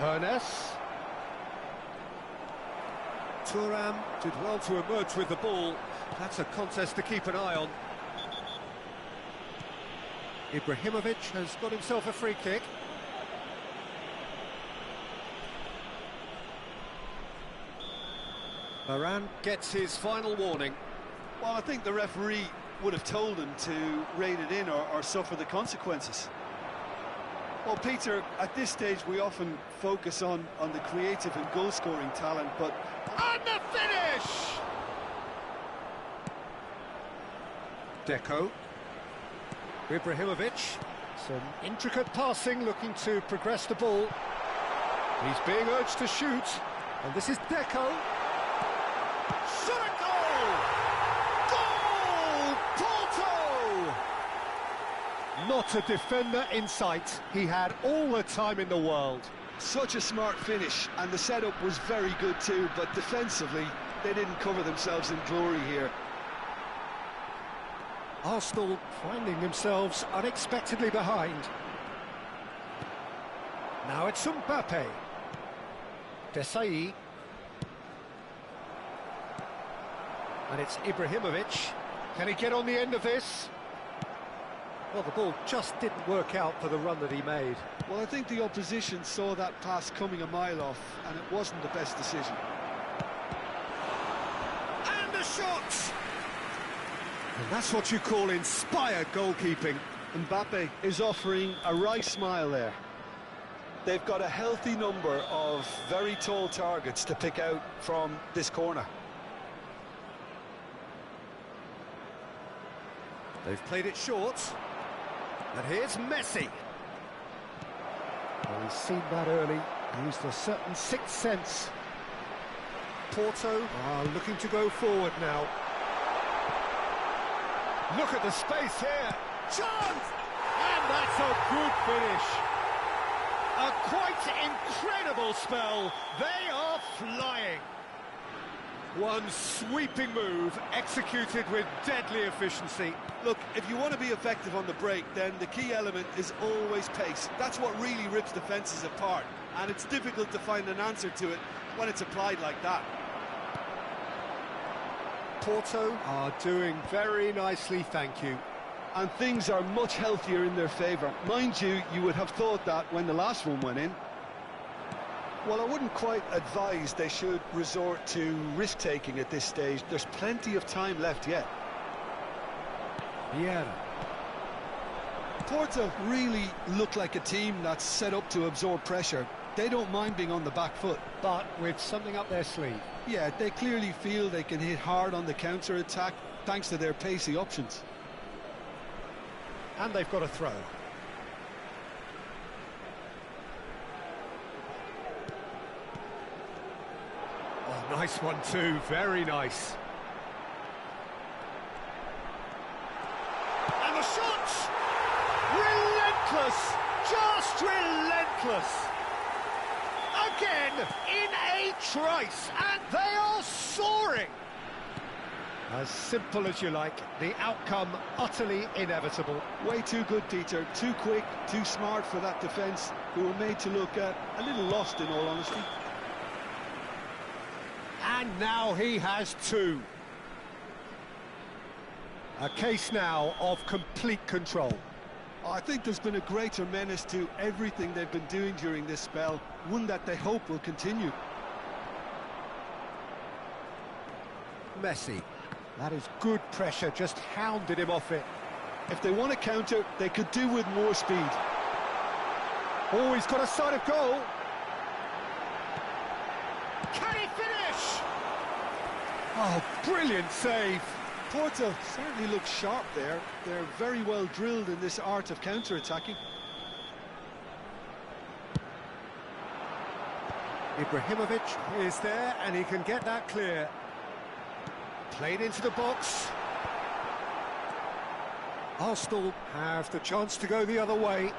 Speaker 1: Ernest.
Speaker 2: Thuram did well to emerge with the ball. That's a contest to keep an eye on. Ibrahimovic has got himself a free kick. Varane gets his final warning.
Speaker 3: Well, I think the referee would have told him to rein it in or suffer the consequences. Well, Peter, at this stage we often focus on the creative and goal-scoring talent, but...
Speaker 2: And the finish! Deco. Ibrahimovic.
Speaker 1: Some intricate passing, looking to progress the ball. He's being urged to shoot. And this is Deco.
Speaker 2: Shot a goal! Goal! Porto!
Speaker 1: Not a defender in sight. He had all the time in the world.
Speaker 3: Such a smart finish, and the setup was very good too, but defensively, they didn't cover themselves in glory here.
Speaker 1: Arsenal finding themselves unexpectedly behind. Now it's Mbappe. Desai. And it's Ibrahimovic. Can he get on the end of this? Well, the ball just didn't work out for the run that he made.
Speaker 3: Well, I think the opposition saw that pass coming a mile off, and it wasn't the best decision.
Speaker 2: And a shot!
Speaker 1: And that's what you call inspired goalkeeping.
Speaker 3: Mbappe is offering a wry smile there. They've got a healthy number of very tall targets to pick out from this corner.
Speaker 2: They've played it short. And here's Messi.
Speaker 1: Well, he's seen that early, used a certain sixth sense.
Speaker 2: Porto are looking to go forward now. Look at the space here. Chance! And that's a good finish. A quite incredible spell. They are flying. One sweeping move, executed with deadly efficiency.
Speaker 3: Look, if you want to be effective on the break, then the key element is always pace. That's what really rips defences apart, and it's difficult to find an answer to it when it's applied like that.
Speaker 1: Porto are doing very nicely, thank you.
Speaker 3: And things are much healthier in their favour. Mind you, you would have thought that when the last one went in. Well, I wouldn't quite advise they should resort to risk-taking at this stage. There's plenty of time left yet.
Speaker 1: Vieira.
Speaker 3: Porto really look like a team that's set up to absorb pressure. They don't mind being on the back foot.
Speaker 1: But with something up their sleeve.
Speaker 3: Yeah, they clearly feel they can hit hard on the counter-attack thanks to their pacey options.
Speaker 1: And they've got a throw.
Speaker 2: Oh, nice one too, very nice. And the shot! Relentless! Just relentless! Again, in a trice, and they are soaring!
Speaker 1: As simple as you like, the outcome utterly inevitable.
Speaker 3: Way too good, Peter. Too quick, too smart for that defence, who were made to look a little lost, in all honesty.
Speaker 1: And now he has two. A case now of complete control.
Speaker 3: I think there's been a greater menace to everything they've been doing during this spell, one that they hope will continue.
Speaker 2: Messi.
Speaker 1: That is good pressure, just hounded him off it.
Speaker 3: If they want to counter, they could do with more speed.
Speaker 1: Oh, he's got a sight of goal. Can he finish? Oh, brilliant save.
Speaker 3: Porto certainly looks sharp there. They're very well drilled in this art of counter-attacking.
Speaker 1: Ibrahimovic is there, and he can get that clear. Played into the box. Arsenal have the chance to go the other way.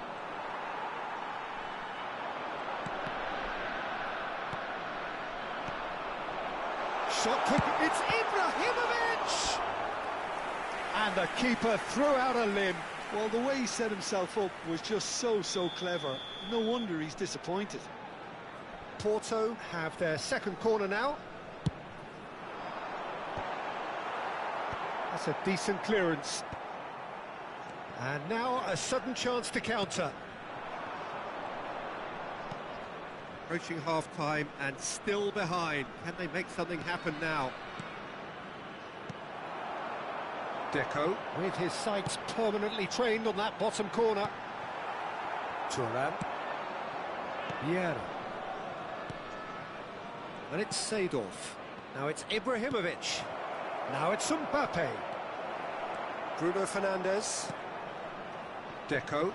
Speaker 1: Shot quick, it's Ibrahimovic! And the keeper threw out a limb.
Speaker 3: Well, the way he set himself up was just so clever. No wonder he's disappointed.
Speaker 1: Porto have their second corner now. That's a decent clearance. And now a sudden chance to counter.
Speaker 2: Approaching half-time and still behind. Can they make something happen now?
Speaker 1: Deco, with his sights permanently trained on that bottom corner. Thuram. Vieira. And it's Seedorf. Now it's Ibrahimovic. Now it's Mbappe. Bruno Fernandes. Deco.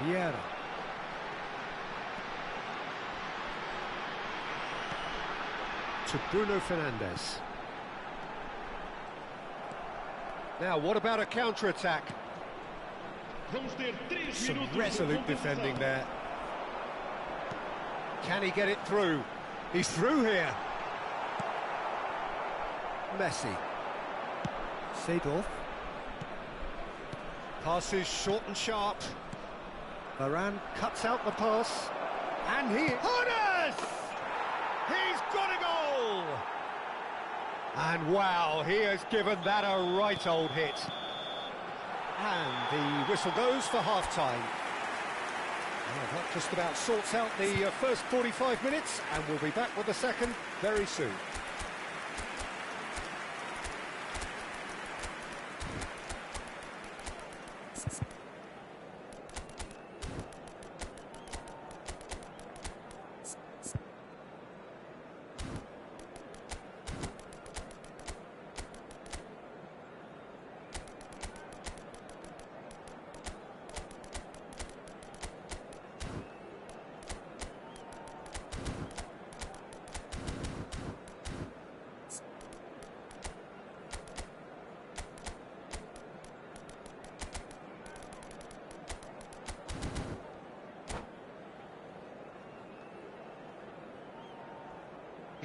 Speaker 1: Vieira. To Bruno Fernandes. Now, what about a counter-attack? Some resolute defending there. Can he get it through? He's through here. Messi. Seedorf. Passes short and sharp. Varane cuts out the pass. And he... Hones! He's got a goal! And wow, he has given that a right old hit. And the whistle goes for half-time. Well, that just about sorts out the first 45 minutes, and we'll be back with the second very soon.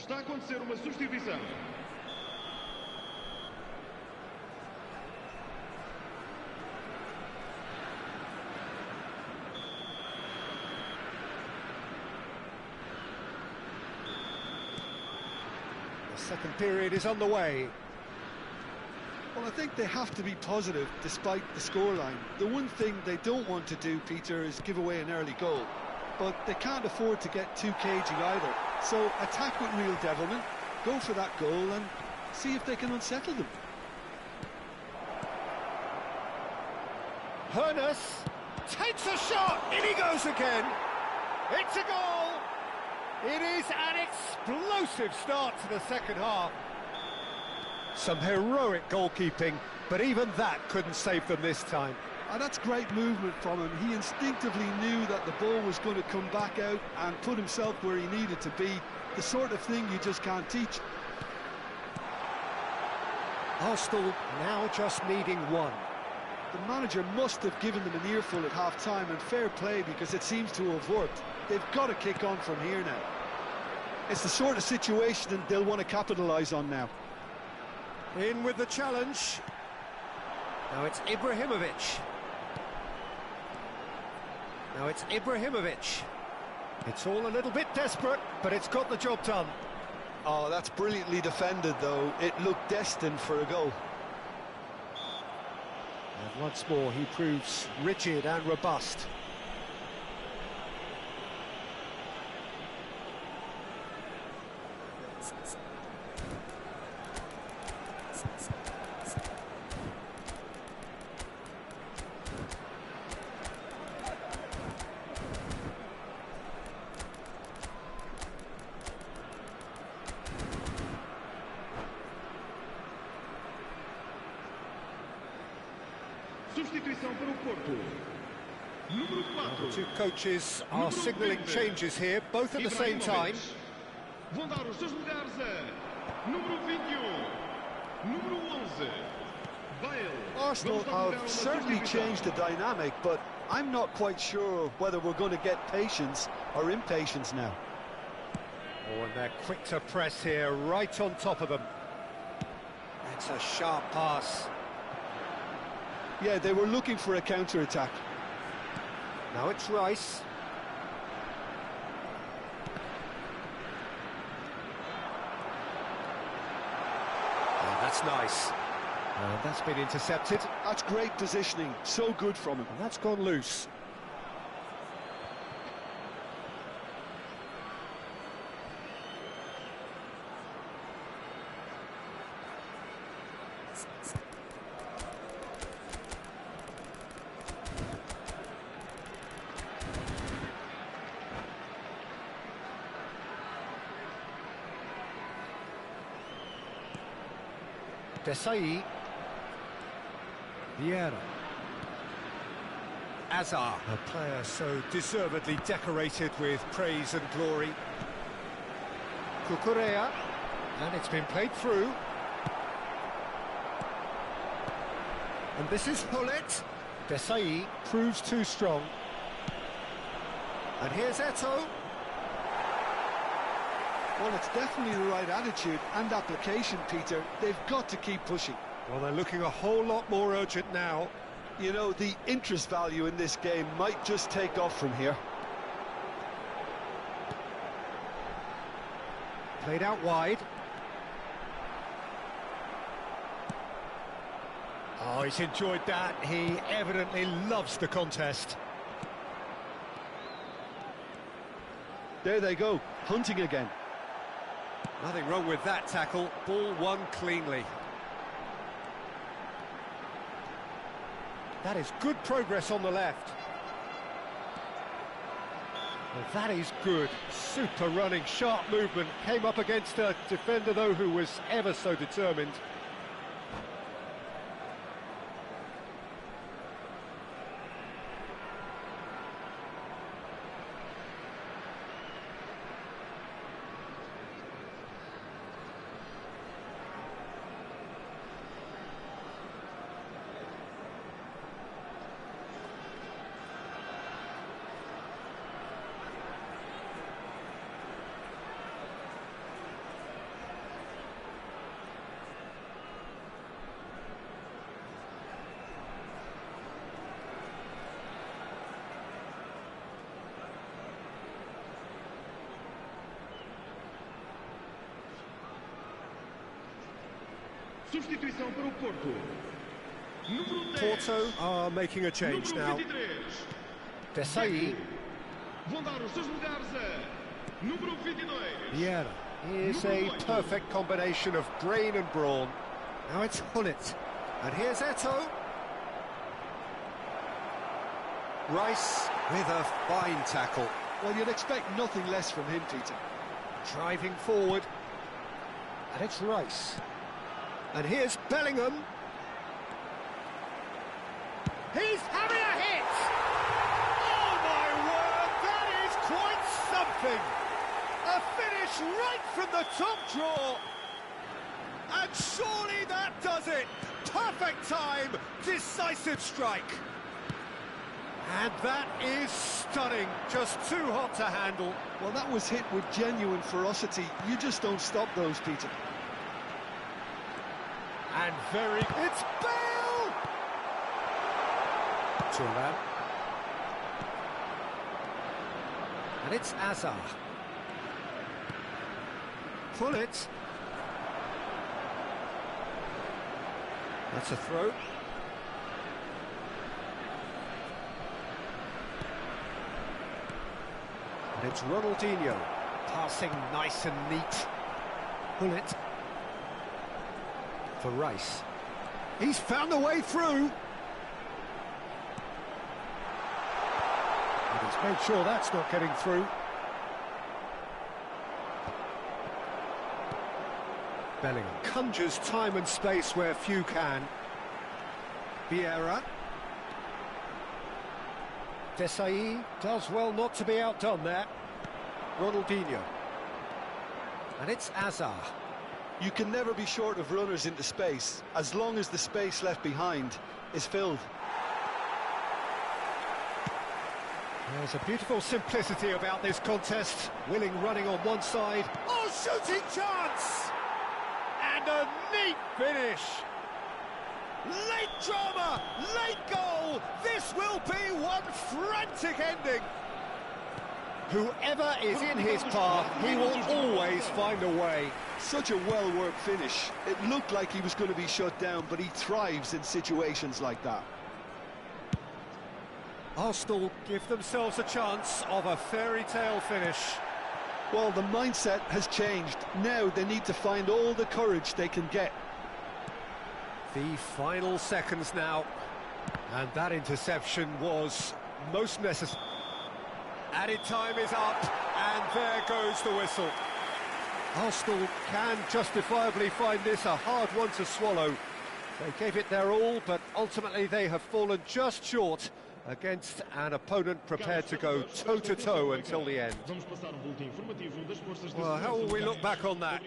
Speaker 6: Está a acontecer uma substituição.
Speaker 1: The second period is underway.
Speaker 3: Well, I think they have to be positive despite the scoreline. The one thing they don't want to do, Peter, is give away an early goal. But they can't afford to get too cagey either. So attack with real devilment, go for that goal and see if they can unsettle them.
Speaker 1: Hones takes a shot, in he goes again. It's a goal. It is an explosive start to the second half. Some heroic goalkeeping, but even that couldn't save them this time.
Speaker 3: And that's great movement from him. He instinctively knew that the ball was going to come back out and put himself where he needed to be. The sort of thing you just can't teach.
Speaker 1: Arsenal now just needing one.
Speaker 3: The manager must have given them an earful at half-time, and fair play because it seems to have worked. They've got to kick on from here now. It's the sort of situation that they'll want to capitalise on now.
Speaker 1: In with the challenge. Now it's Ibrahimovic. Now it's Ibrahimovic. It's all a little bit desperate, but it's got the job done.
Speaker 3: Oh, that's brilliantly defended, though. It looked destined for a goal.
Speaker 1: And once more, he proves rigid and robust.
Speaker 6: Substituição para o Porto. Número 4.
Speaker 2: The two coaches are signalling changes here, both at the same time.
Speaker 6: Vão dar os seus lugares a número 21, número 11, Bale.
Speaker 3: Arsenal have certainly changed the dynamic, but I'm not quite sure whether we're going to get patience or impatience now.
Speaker 2: Oh, and they're quick to press here, right on top of them. That's a sharp pass.
Speaker 3: Yeah, they were looking for a counter-attack.
Speaker 2: Now it's Rice. Oh, that's nice. And that's been intercepted.
Speaker 3: That's great positioning, so good from him.
Speaker 2: And that's gone loose. Desai. Vieira. Azar. A player so deservedly decorated with praise and glory. Cucurella. And it's been played through. And this is Hullet. Desai proves too strong. And here's Eto'o.
Speaker 3: Well, it's definitely the right attitude and application, Peter. They've got to keep pushing.
Speaker 2: Well, they're looking a whole lot more urgent now.
Speaker 3: You know, the interest value in this game might just take off from here.
Speaker 2: Played out wide. Oh, he's enjoyed that. He evidently loves the contest.
Speaker 3: There they go, hunting again.
Speaker 2: Nothing wrong with that tackle. Ball won cleanly. That is good progress on the left. Well, that is good. Super running, sharp movement. Came up against a defender, though, who was ever so determined.
Speaker 6: Substituição para o Porto. Número 10.
Speaker 2: Porto are making a change now.
Speaker 6: Número 23.
Speaker 2: Desai.
Speaker 6: Vão dar os seus lugares a número 22.
Speaker 2: Vieira is a perfect combination of brain and brawn. Now it's Hullet. And here's Eto'o. Rice with a fine tackle.
Speaker 3: Well, you'd expect nothing less from him, Peter.
Speaker 2: Driving forward. And it's Rice. And here's Bellingham. He's having a hit! Oh my word, that is quite something! A finish right from the top draw. And surely that does it! Perfect time, decisive strike. And that is stunning, just too hot to handle.
Speaker 3: Well, that was hit with genuine ferocity. You just don't stop those, Peter.
Speaker 2: And it's Bale! Thuram. And it's Azar. Pull it. That's a throw. And it's Ronaldinho. Passing nice and neat. Pull it. For Rice. He's found a way through. And he's made sure that's not getting through. Bellingham conjures time and space where few can. Vieira. Desai does well not to be outdone there. Ronaldinho. And it's Azar.
Speaker 3: You can never be short of runners into space, as long as the space left behind is filled.
Speaker 2: There's a beautiful simplicity about this contest. Willing running on one side. Oh, shooting chance! And a neat finish. Late drama, late goal. This will be one frantic ending. Whoever is in his path, he will always find a way.
Speaker 3: Such a well-worked finish. It looked like he was going to be shut down, but he thrives in situations like that.
Speaker 2: Arsenal give themselves a chance of a fairy tale finish.
Speaker 3: Well, the mindset has changed. Now they need to find all the courage they can get.
Speaker 2: The final seconds now, and that interception was most necessary. Added time is up, and there goes the whistle. Arsenal can justifiably find this a hard one to swallow. They gave it their all, but ultimately they have fallen just short against an opponent prepared to go toe-to-toe until the end. Well, how will we look back on that?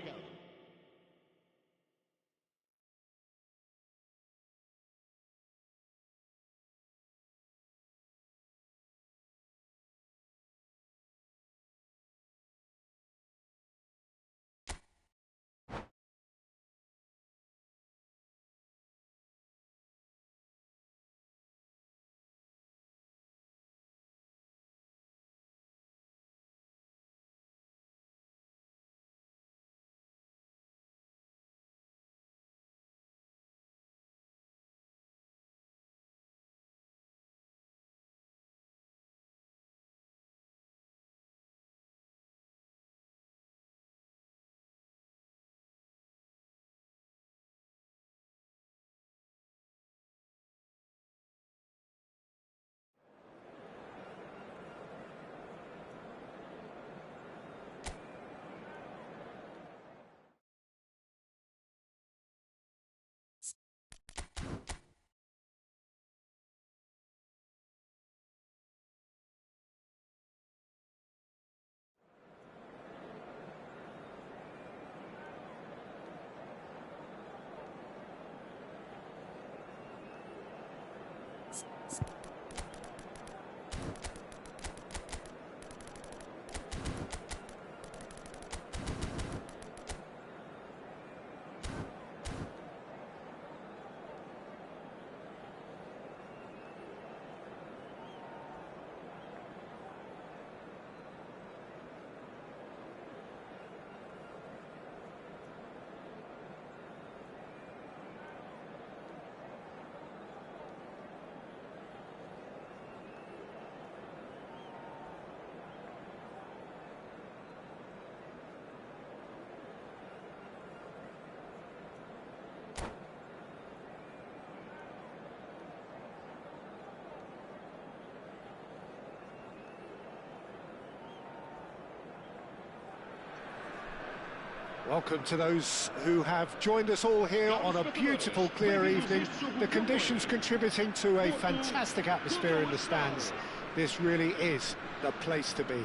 Speaker 2: Welcome to those who have joined us all here on a beautiful, clear evening. The conditions contributing to a fantastic atmosphere in the stands. This really is the place to be.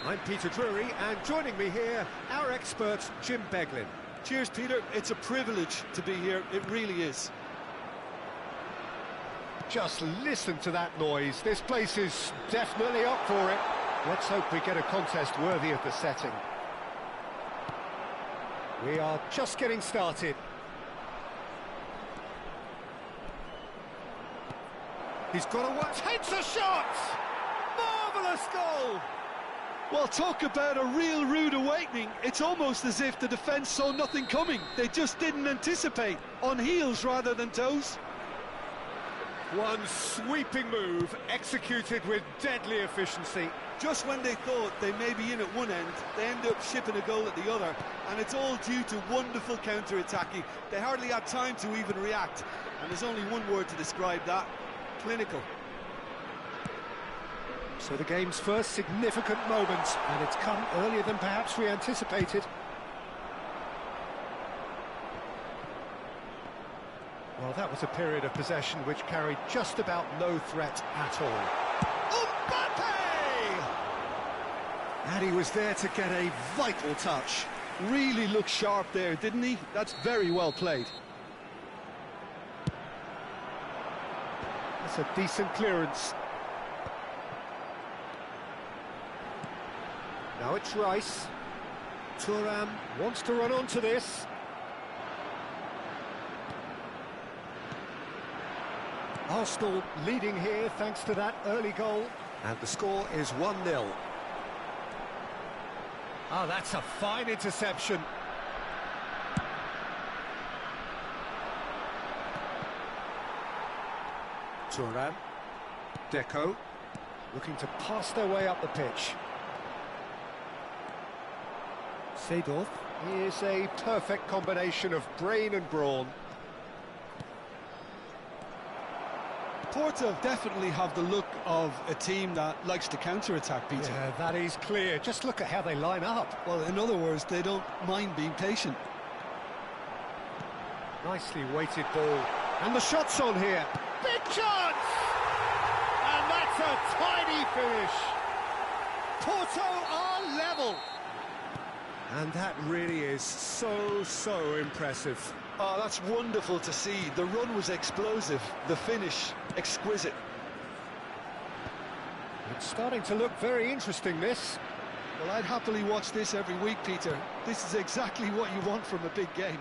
Speaker 2: I'm Peter Drury, and joining me here, our expert, Jim Beglin.
Speaker 3: Cheers, Peter. It's a privilege to be here. It really is.
Speaker 2: Just listen to that noise. This place is definitely up for it. Let's hope we get a contest worthy of the setting. We are just getting started. He's got a watch. Takes a shot! Marvellous goal!
Speaker 3: Well, talk about a real rude awakening. It's almost as if the defence saw nothing coming. They just didn't anticipate. On heels rather than toes.
Speaker 2: One sweeping move, executed with deadly efficiency.
Speaker 3: Just when they thought they may be in at one end, they end up shipping a goal at the other, and it's all due to wonderful counter-attacking. They hardly had time to even react, and there's only one word to describe that: clinical.
Speaker 2: So the game's first significant moment, and it's come earlier than perhaps we anticipated. Well, that was a period of possession which carried just about no threat at all. Mbappe!
Speaker 5: And he was there to get a vital touch.
Speaker 3: Really looked sharp there, didn't he? That's very well played.
Speaker 2: That's a decent clearance. Now it's Rice. Thuram wants to run onto this. Arsenal leading here thanks to that early goal. And the score is 1-0. Oh, that's a fine interception. Thuram. Deco. Looking to pass their way up the pitch. Seedorf is a perfect combination of brain and brawn.
Speaker 3: Porto definitely have the look of a team that likes to counter-attack, Peter.
Speaker 2: Yeah, that is clear. Just look at how they line up.
Speaker 3: Well, in other words, they don't mind being patient.
Speaker 2: Nicely weighted ball. And the shot's on here. Big chance! And that's a tiny finish. Porto are level. And that really is so impressive.
Speaker 3: Oh, that's wonderful to see. The run was explosive, the finish exquisite.
Speaker 2: It's starting to look very interesting, this.
Speaker 3: Well, I'd happily watch this every week, Peter. This is exactly what you want from a big game.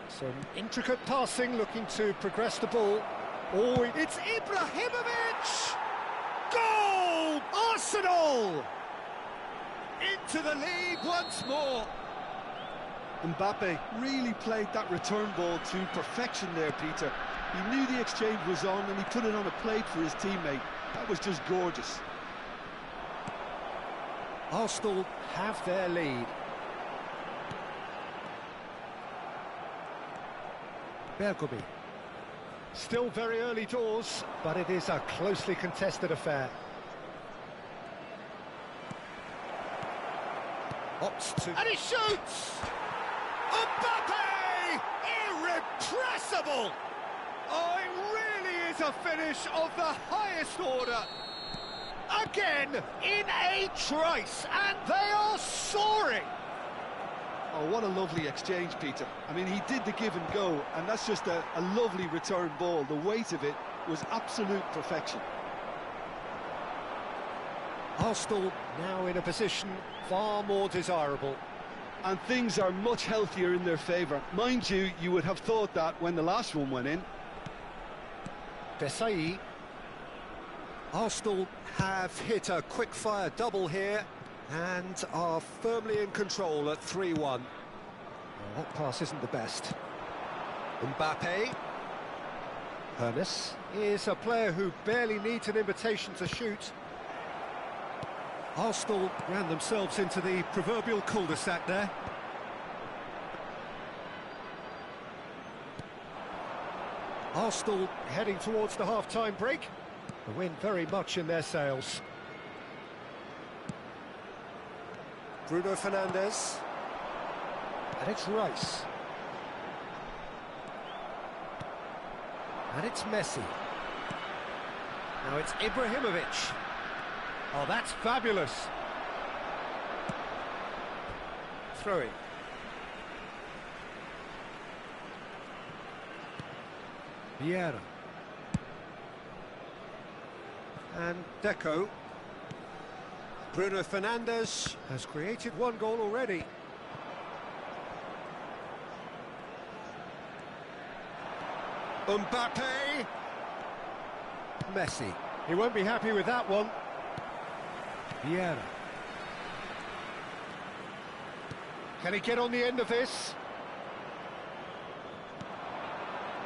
Speaker 2: Some intricate passing, looking to progress the ball. Oh, it's Ibrahimovic! Goal! Arsenal! Into the lead once more.
Speaker 3: Mbappe really played that return ball to perfection there, Peter. He knew the exchange was on and he put it on a plate for his teammate. That was just gorgeous.
Speaker 2: Arsenal have their lead. Bergomi. Still very early doors, but it is a closely contested affair. Opts to... And he shoots! Mbappe! Irrepressible! Oh, it really is a finish of the highest order. Again, in a trice, and they are soaring.
Speaker 3: Oh, what a lovely exchange, Peter. I mean, he did the give and go, and that's just a lovely return ball. The weight of it was absolute perfection.
Speaker 2: Arsenal now in a position far more desirable.
Speaker 3: And things are much healthier in their favour. Mind you, you would have thought that when the last one went in.
Speaker 2: Desai. Arsenal have hit a quick-fire double here and are firmly in control at 3-1. Well, that pass isn't the best. Mbappe. Hernes is a player who barely needs an invitation to shoot. Arsenal ran themselves into the proverbial cul-de-sac there. Arsenal heading towards the half-time break. The wind very much in their sails. Bruno Fernandes. And it's Rice. And it's Messi. Now it's Ibrahimovic. Oh, that's fabulous. Throwing. Vieira. And Deco. Bruno Fernandes has created one goal already. Mbappe. Messi. He won't be happy with that one. Vieira. Can he get on the end of this?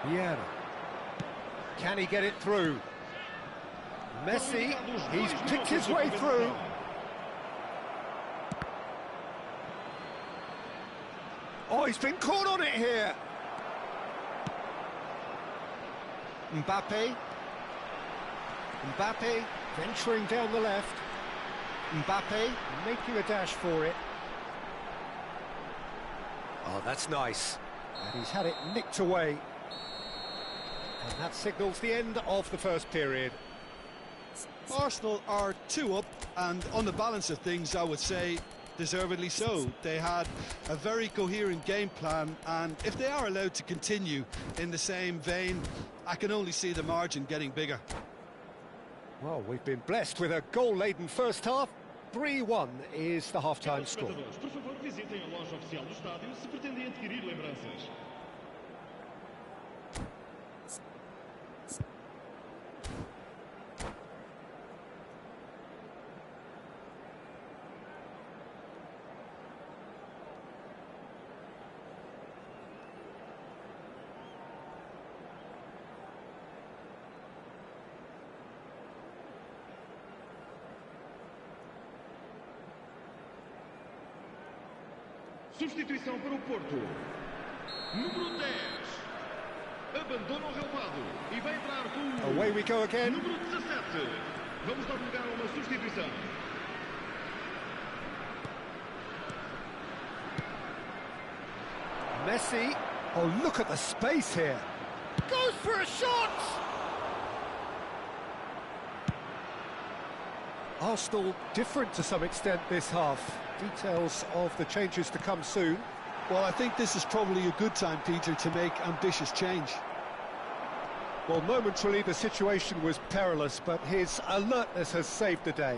Speaker 2: Vieira. Can he get it through? Messi, he's picked his way through. Oh, he's been caught on it here. Mbappe. Mbappe venturing down the left. Mbappe making a dash for it. Oh, that's nice. And he's had it nicked away. And that signals the end of the first period.
Speaker 3: Arsenal are 2 up, and on the balance of things, I would say deservedly so. They had a very coherent game plan, and if they are allowed to continue in the same vein, I can only see the margin getting bigger.
Speaker 2: Well, we've been blessed with a goal-laden first half. 3-1 is the half-time score.
Speaker 6: Por favor, visitem a loja oficial do estádio se pretendem adquirir lembranças. Substituição para o Porto. Número 10. Abandona o relvado e vai entrar com
Speaker 2: Away we go again.
Speaker 6: número 17. Vamos dar lugar a uma substituição.
Speaker 2: Messi. Oh, look at the space here. Goes for a shot! Arsenal different to some extent this half. Details of the changes to come soon.
Speaker 3: Well, I think this is probably a good time, Peter, to make ambitious change.
Speaker 2: Well, momentarily the situation was perilous, but his alertness has saved the day.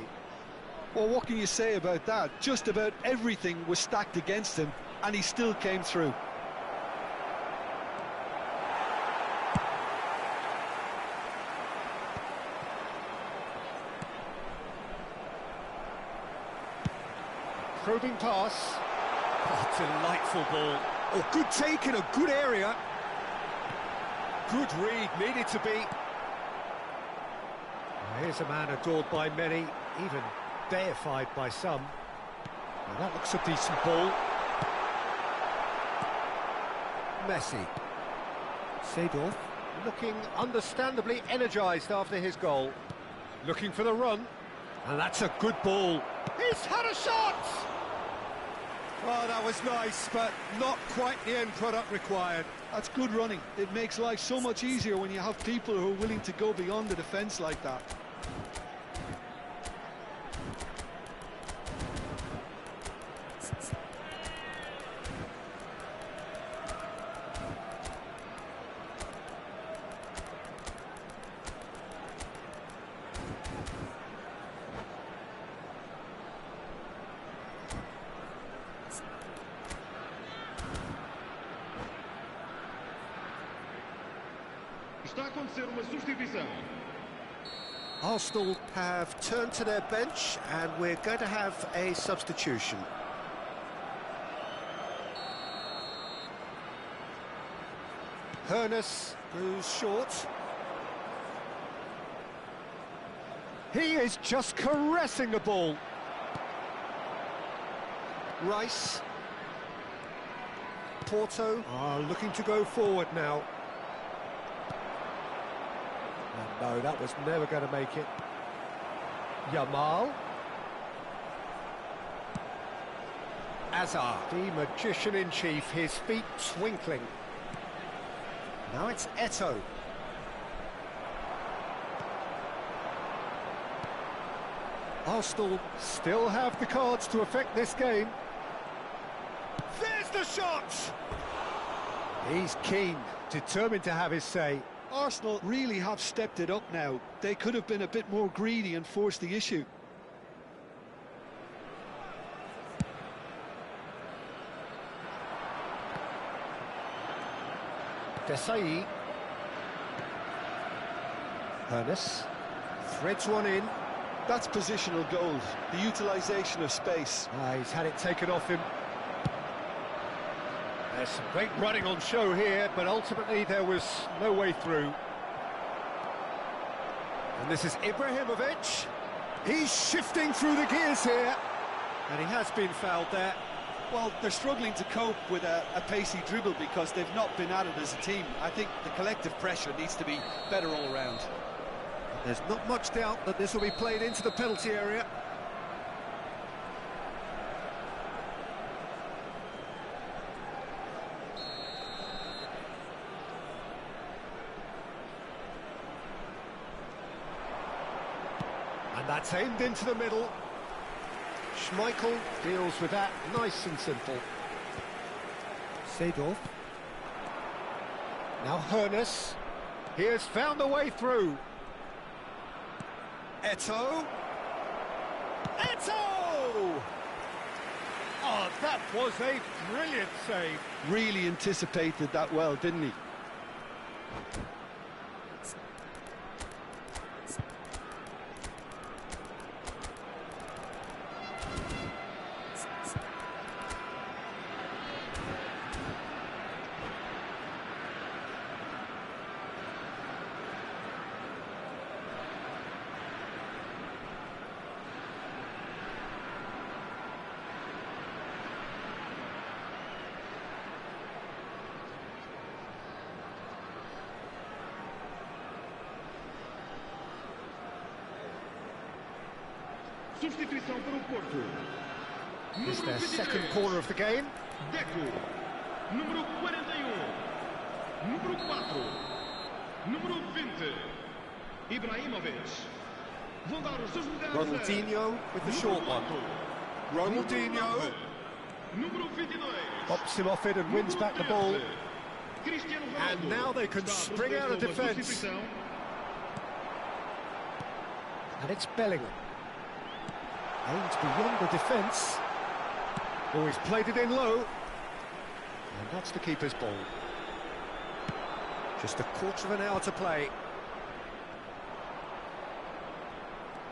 Speaker 3: Well, what can you say about that? Just about everything was stacked against him, and he still came through.
Speaker 2: Probing pass. Oh, delightful ball. Oh, good take in a good area. Good read, needed to be. Here's a man adored by many, even deified by some. Well, that looks a decent ball. Messi. Seedorf looking understandably energised after his goal. Looking for the run. And that's a good ball. He's had a shot! Well, that was nice, but not quite the end product required.
Speaker 3: That's good running. It makes life so much easier when you have people who are willing to go beyond the defence like that.
Speaker 6: Está a acontecer uma substituição.
Speaker 2: Arsenal have turned to their bench and we're going to have a substitution. Hernus goes short. He is just caressing the ball. Rice. Porto are looking to go forward now. And no, that was never going to make it. Yamal. Azar, the magician-in-chief, his feet twinkling. Now it's Eto'o. Arsenal still have the cards to affect this game. There's the shot! He's keen, determined to have his say.
Speaker 3: Arsenal really have stepped it up now. They could have been a bit more greedy and forced the issue.
Speaker 2: Desai. Hernus threads one in.
Speaker 3: That's positional goals, the utilisation of space.
Speaker 2: He's had it taken off him. There's some great running on show here, but ultimately there was no way through. And this is Ibrahimovic. He's shifting through the gears here. And he has been fouled there.
Speaker 3: Well, they're struggling to cope with a pacey dribble because they've not been at it as a team. I think the collective pressure needs to be better all around.
Speaker 2: There's not much doubt that this will be played into the penalty area. That's aimed into the middle. Schmeichel deals with that nice and simple. Seedorf. Now Hoeneß. He has found a way through. Eto'o. Eto'o! Oh, that was a brilliant save.
Speaker 3: Really anticipated that well, didn't he?
Speaker 6: Substituição para o Porto.
Speaker 2: It's
Speaker 6: Número
Speaker 2: their
Speaker 6: 23,
Speaker 2: second corner of the game.
Speaker 6: Deco. Número 41. Número 4. Número 20. Ibrahimovic. Vão dar os seus lugares.
Speaker 2: Ronaldinho with the short one. Ronaldinho
Speaker 6: Número 22.
Speaker 2: pops him off it and wins back the ball.
Speaker 6: Cristiano Ronaldo.
Speaker 2: And now they can spring out of defence. And it's Bellingham. Aimed beyond the defence. Oh, he's played it in low. And that's the keeper's ball. Just a quarter of an hour to play.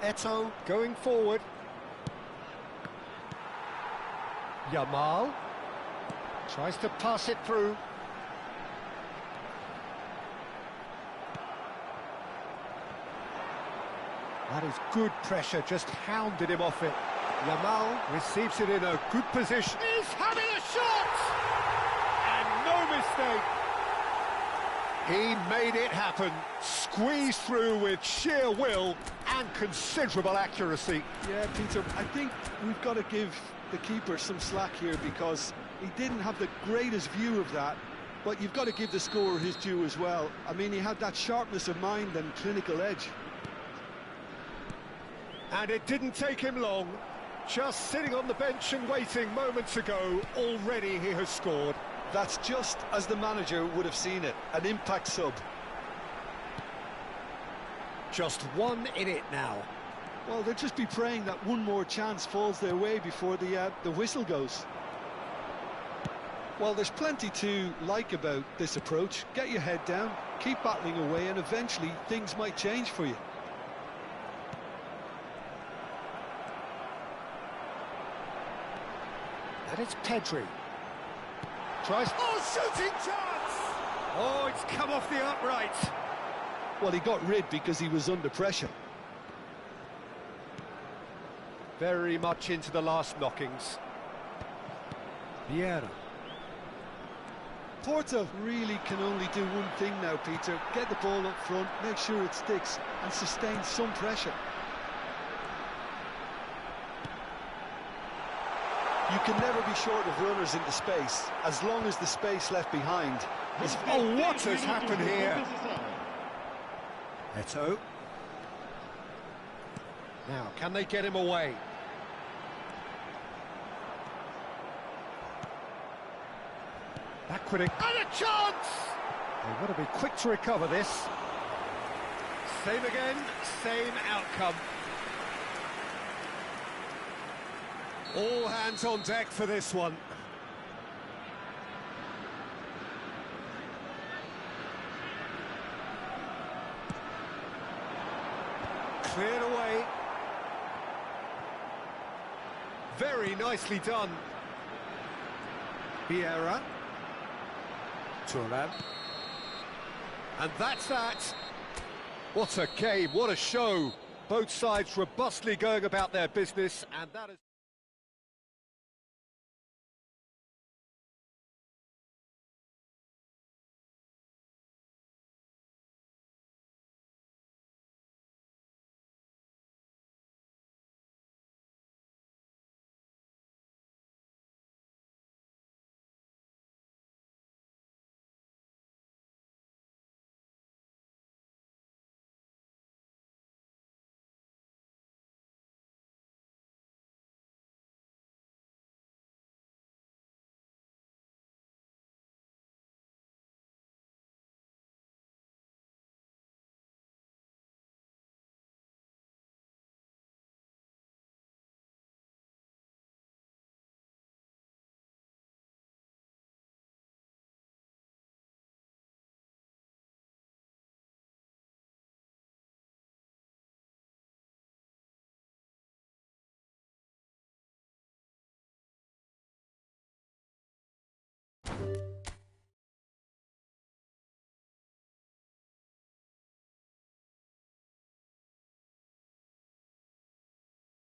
Speaker 2: Eto'o going forward. Yamal tries to pass it through. That is good pressure, just hounded him off it. Yamal receives it in a good position. He's having a shot! And no mistake. He made it happen. Squeezed through with sheer will and considerable accuracy.
Speaker 3: Yeah, Peter, I think we've got to give the keeper some slack here because he didn't have the greatest view of that, but you've got to give the scorer his due as well. I mean, he had that sharpness of mind and clinical edge.
Speaker 2: And it didn't take him long. Just sitting on the bench and waiting moments ago, already he has scored.
Speaker 3: That's just as the manager would have seen it, an impact sub.
Speaker 2: Just one in it now.
Speaker 3: Well, they'll just be praying that one more chance falls their way before the whistle goes. Well, there's plenty to like about this approach. Get your head down, keep battling away, and eventually things might change for you.
Speaker 2: And it's Pedri. Tries... Oh, shooting chance! Oh, it's come off the upright.
Speaker 3: Well, he got rid because he was under pressure.
Speaker 2: Very much into the last knockings. Vieira.
Speaker 3: Porto really can only do one thing now, Peter. Get the ball up front, make sure it sticks, and sustain some pressure. You can never be short of runners into space, as long as the space left behind is...
Speaker 2: Oh, what has happened here? Eto'o. Now, can they get him away? Backward. And a chance! They've got to be quick to recover this. Same again, same outcome. All hands on deck for this one. Cleared away. Very nicely done. Vieira. Turan. And that's that. What a game, what a show. Both sides robustly going about their business, and that is...
Speaker 1: it.